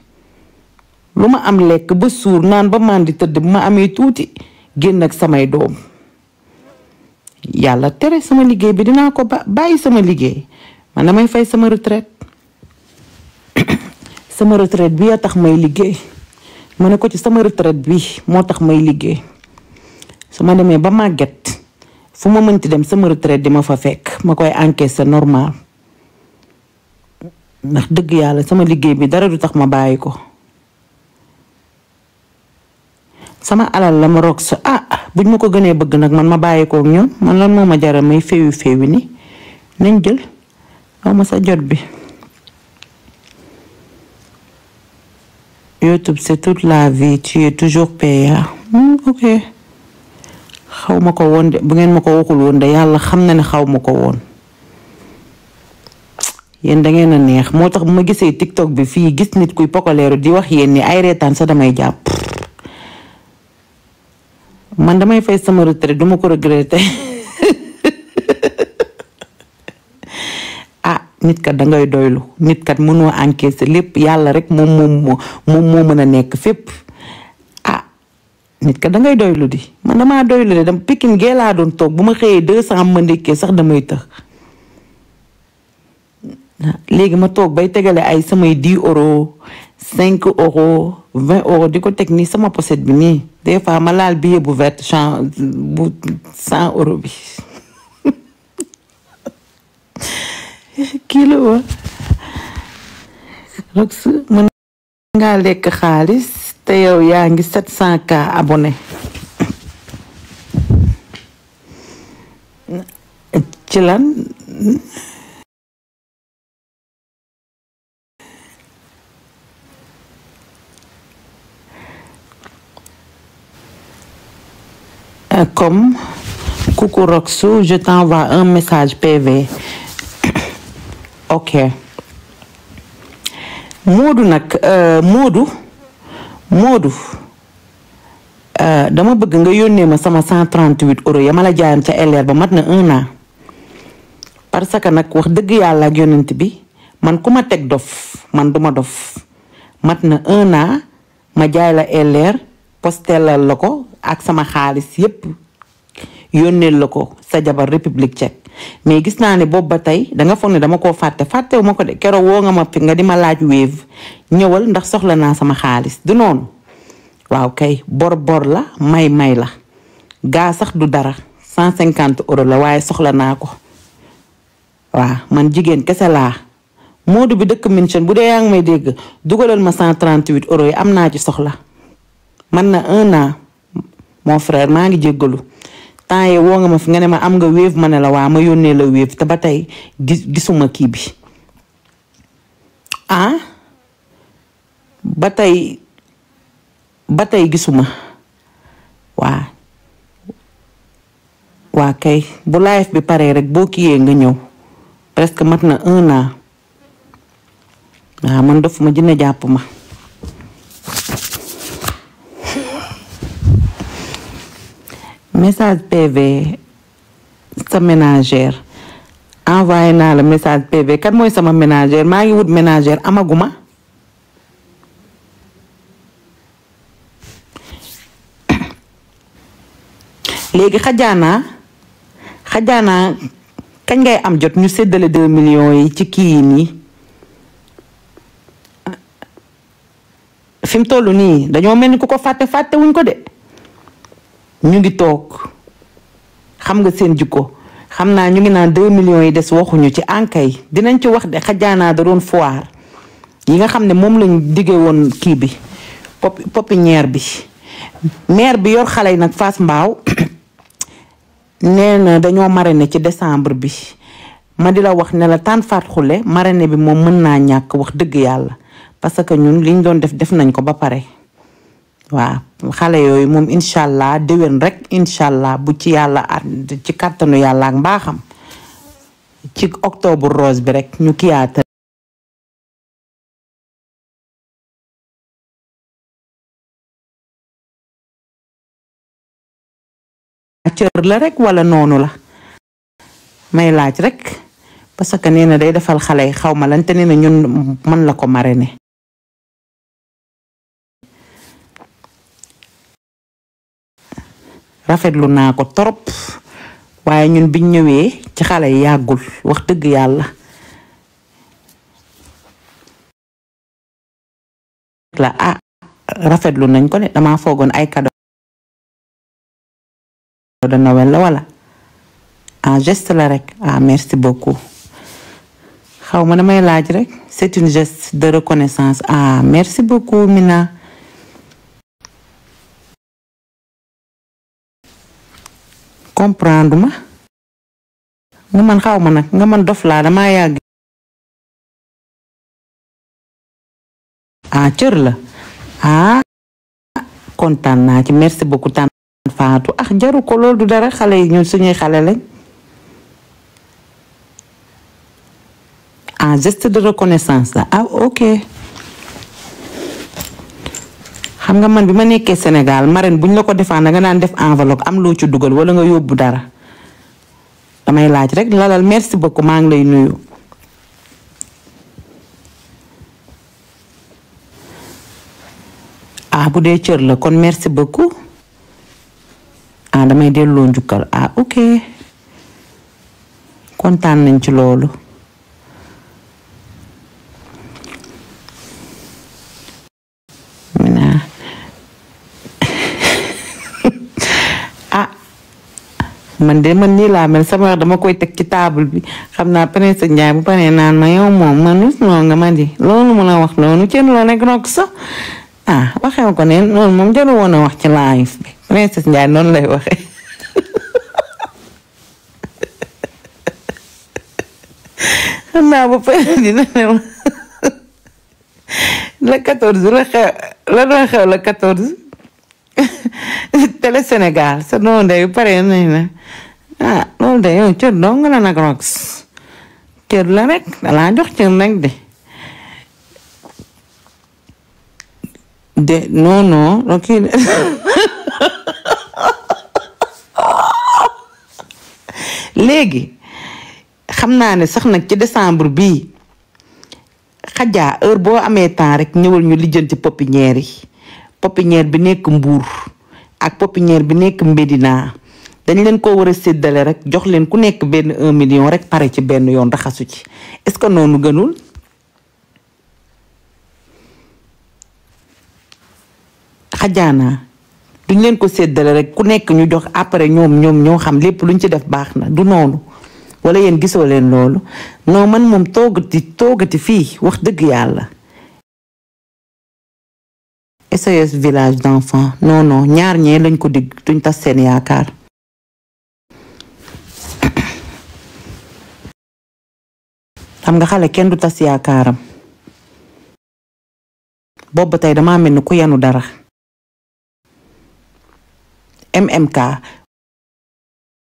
lu ma am lekk ba suur naan ba maan di tëdd bu ma amee tuuti génn ak samay doom yàlla tere sama liggéey bi dinaa ko bàyyi sama liggéey man damay fay sama retraite sama retraite bi yaa tax may liggéey ma ne ko ci sama retraite bi moo tax may liggéey su ma demee ba màgget fu ma mënti dem sama retraite di ma fa fekk ma koy encaisser normal ndax dëgg yàlla sama liggéey bi dara du tax ma bàyyi ko sama alal la ma roog sa buñ ma ko gënee bëgg nag man ma bàyyi ko ak ñoom man lan moo ma jaral may féewi ni nañ jël aw ma sa jot bi YouTube c'est toute la vie tu es toujours payant ok xaw ma ko woon de bu ngeen ma ko waxul woon de yàlla xam na ne xaw ma ko woon yéen da ngeen a neex moo tax bu ma gisee TikTok bi fii gis nit kuy pokoleeru di wax yéen ni ay reetaan sa damay jàpp man damay fay sama retraite duma ko regretter nit kat da ngay doylu nit kat mënoo encaisser lépp yàlla rek moom moo mën a nekk fépp nit kat da ngay doylu di man damaa doylu de dama Pikine gee laa doon toog bu ma xëyee 200 ma ndekkee sax damay tëx léegi ma toog bay tegale ay samay 10 euros 5 euros 20 euros di ko teg nii sama pochette bi nii des fois ma laal billet bu vert bu 100 euros bi kii la wa Rox mën ngaa lekk xaalis te yow yaa ngi 700k abonné ci lan comme coucou Roxou, je t'envoie un message PV. Ok. Modou nag Modou dama bëgg nga yónnee ma sama 138 euros ya ma la jaayoon ca LR ba mat na 1 an parce que nag wax dëgg yàlla ak yonent bi man ku ma teg dof man duma dof mat na 1 an ma jaay la LR postelal la ko ak sama xaalis yépp yónneel la ko sa jabar République Tchèque mais gis naa ne boobu ba tey danga foog ne dama koo fàttewu ma ko de keroog woo nga ma fi nga di ma laaj Wave ñëwal ndax soxla naa sama xaalis du noonu waaw kay bor la may la gaa sax du dara 150 euros la waaye soxla naa ko waaw man jigéen kese laa Modou bi dëkk München bu dee yaa ngi may dégg dugalal ma 138 euros yi am naa ci soxla man na 1 an mon frère maa ngi jéggalu temps yi woo nga ma fi nga ne ma am nga Wave ma ne la waa ma yónnee la Wave te ba tey gisuma kii bi ba tey gisuma waa kay bu live bi paree rek boo kiyee nga ñëw presque mat na 1 an waaw man dofuma jinne jàpp ma. message PV sa ménagère envoyé naa la message PV kan mooy sama ménagère maa ngi wut ménagère amaguma. léegi xajaanaa kañ ngay am jot ñu séddale 2 millions yi ci kii yi nii fi mu toll nii dañoo mel ni ku ko fàtte wuñ ko de ñu ngi toog xam nga seen jikko xam naa ñu ngi naan 2 millions yi des waxuñu ci ankay dinañ ci wax de xajaanaa da doon foire yi nga xam ne moom lañ diggee woon kii bi pépinière bi maire bi yor xale yi nag Fass Mbao nee na dañoo marraine ci décembre bi ma di la wax ne la tànn faat xule marraine bi moom mën naa ñàkk wax dëgg yàlla parce que ñun liñ doon def nañ ko ba pare waaw xale yooyu moom incha allah déwén rek incha allah bu ci yàlla ci kàttanu yàlla ak mbaaxam ci octobre rose bi rek ñu kiyaata cër la rek wala noonu la may laaj rek parce que nee na day defal xale yi xaw ma lan te nee na ñun mën la ko marrainer. rafetlu naa ko torop waaye ñun biñ ñëwee ci xale yi yàggul wax dëgg yàlla la rafetlu nañ ko de dama foogoon ay cadeau de Noël la wala geste la rek merci beaucoup xaw ma damay laaj rek c'est une geste de reconnaissance merci beaucoup Mina. comprendre ma nga man xaw ma nag nga man dof laa dama yàgg cër la kontaan naa ci merci beaucoup tànn faatu jaru ko loolu du dara xale yi ñun suñuy xale lañ geste de reconnaissance la ok xam nga man bi ma nekkee Sénégal marraine buñ la ko defaan nga naan def enveloppe am loo ci dugal wala nga yóbbu dara damay laaj rek lalal merci beaucoup maa ngi lay nuyu. bu dee cër la kon merci beaucoup damay delloo njukkal ok kontaan nañ ci loolu. man de man nii laa mel sama wax dama koy teg ci table bi xam naa Prince Ndiaye bu paree naan ma yow moom man noo nga ma di loolu mun a wax loolu kenn loo nekk rok sax waxee ko ne loolu moom jarul woon a wax ci live bi Prince Ndiaye noonu lay waxee xam naa ba pare dina ne le 14 la doon xew le 14 Télé Sénégal sa noonu de pare nañ na loolu de yow cër dong la nag rox cër la rek dalaa jox cër rek de non roki léegi xam naa ne sax nag ci décembre bii xajaa heure boo amee temps rek ñëwal ñu lijjanti pépinière yi pépinière bi nekk Mbour ak pépinière bi nekk Médina dañ leen ko war a séddale rek jox leen ku nekk benn 1 million rek pare ci benn yoon raxasu ci est-ce que noonu gënul xajaana duñ leen ko séddale rek ku nekk ñu jox après ñoom ñoo xam lépp luñ ci def baax na du noonu wala yéen gisoo leen loolu non man moom toogati fii wax dëgg yàlla SOS village d'enfants non ñaar ñee lañ ko digg duñ tas seen yaakaar xam nga xale kenn du tas yaakaaram boobu tey dama mel ni ku yanu dara MMK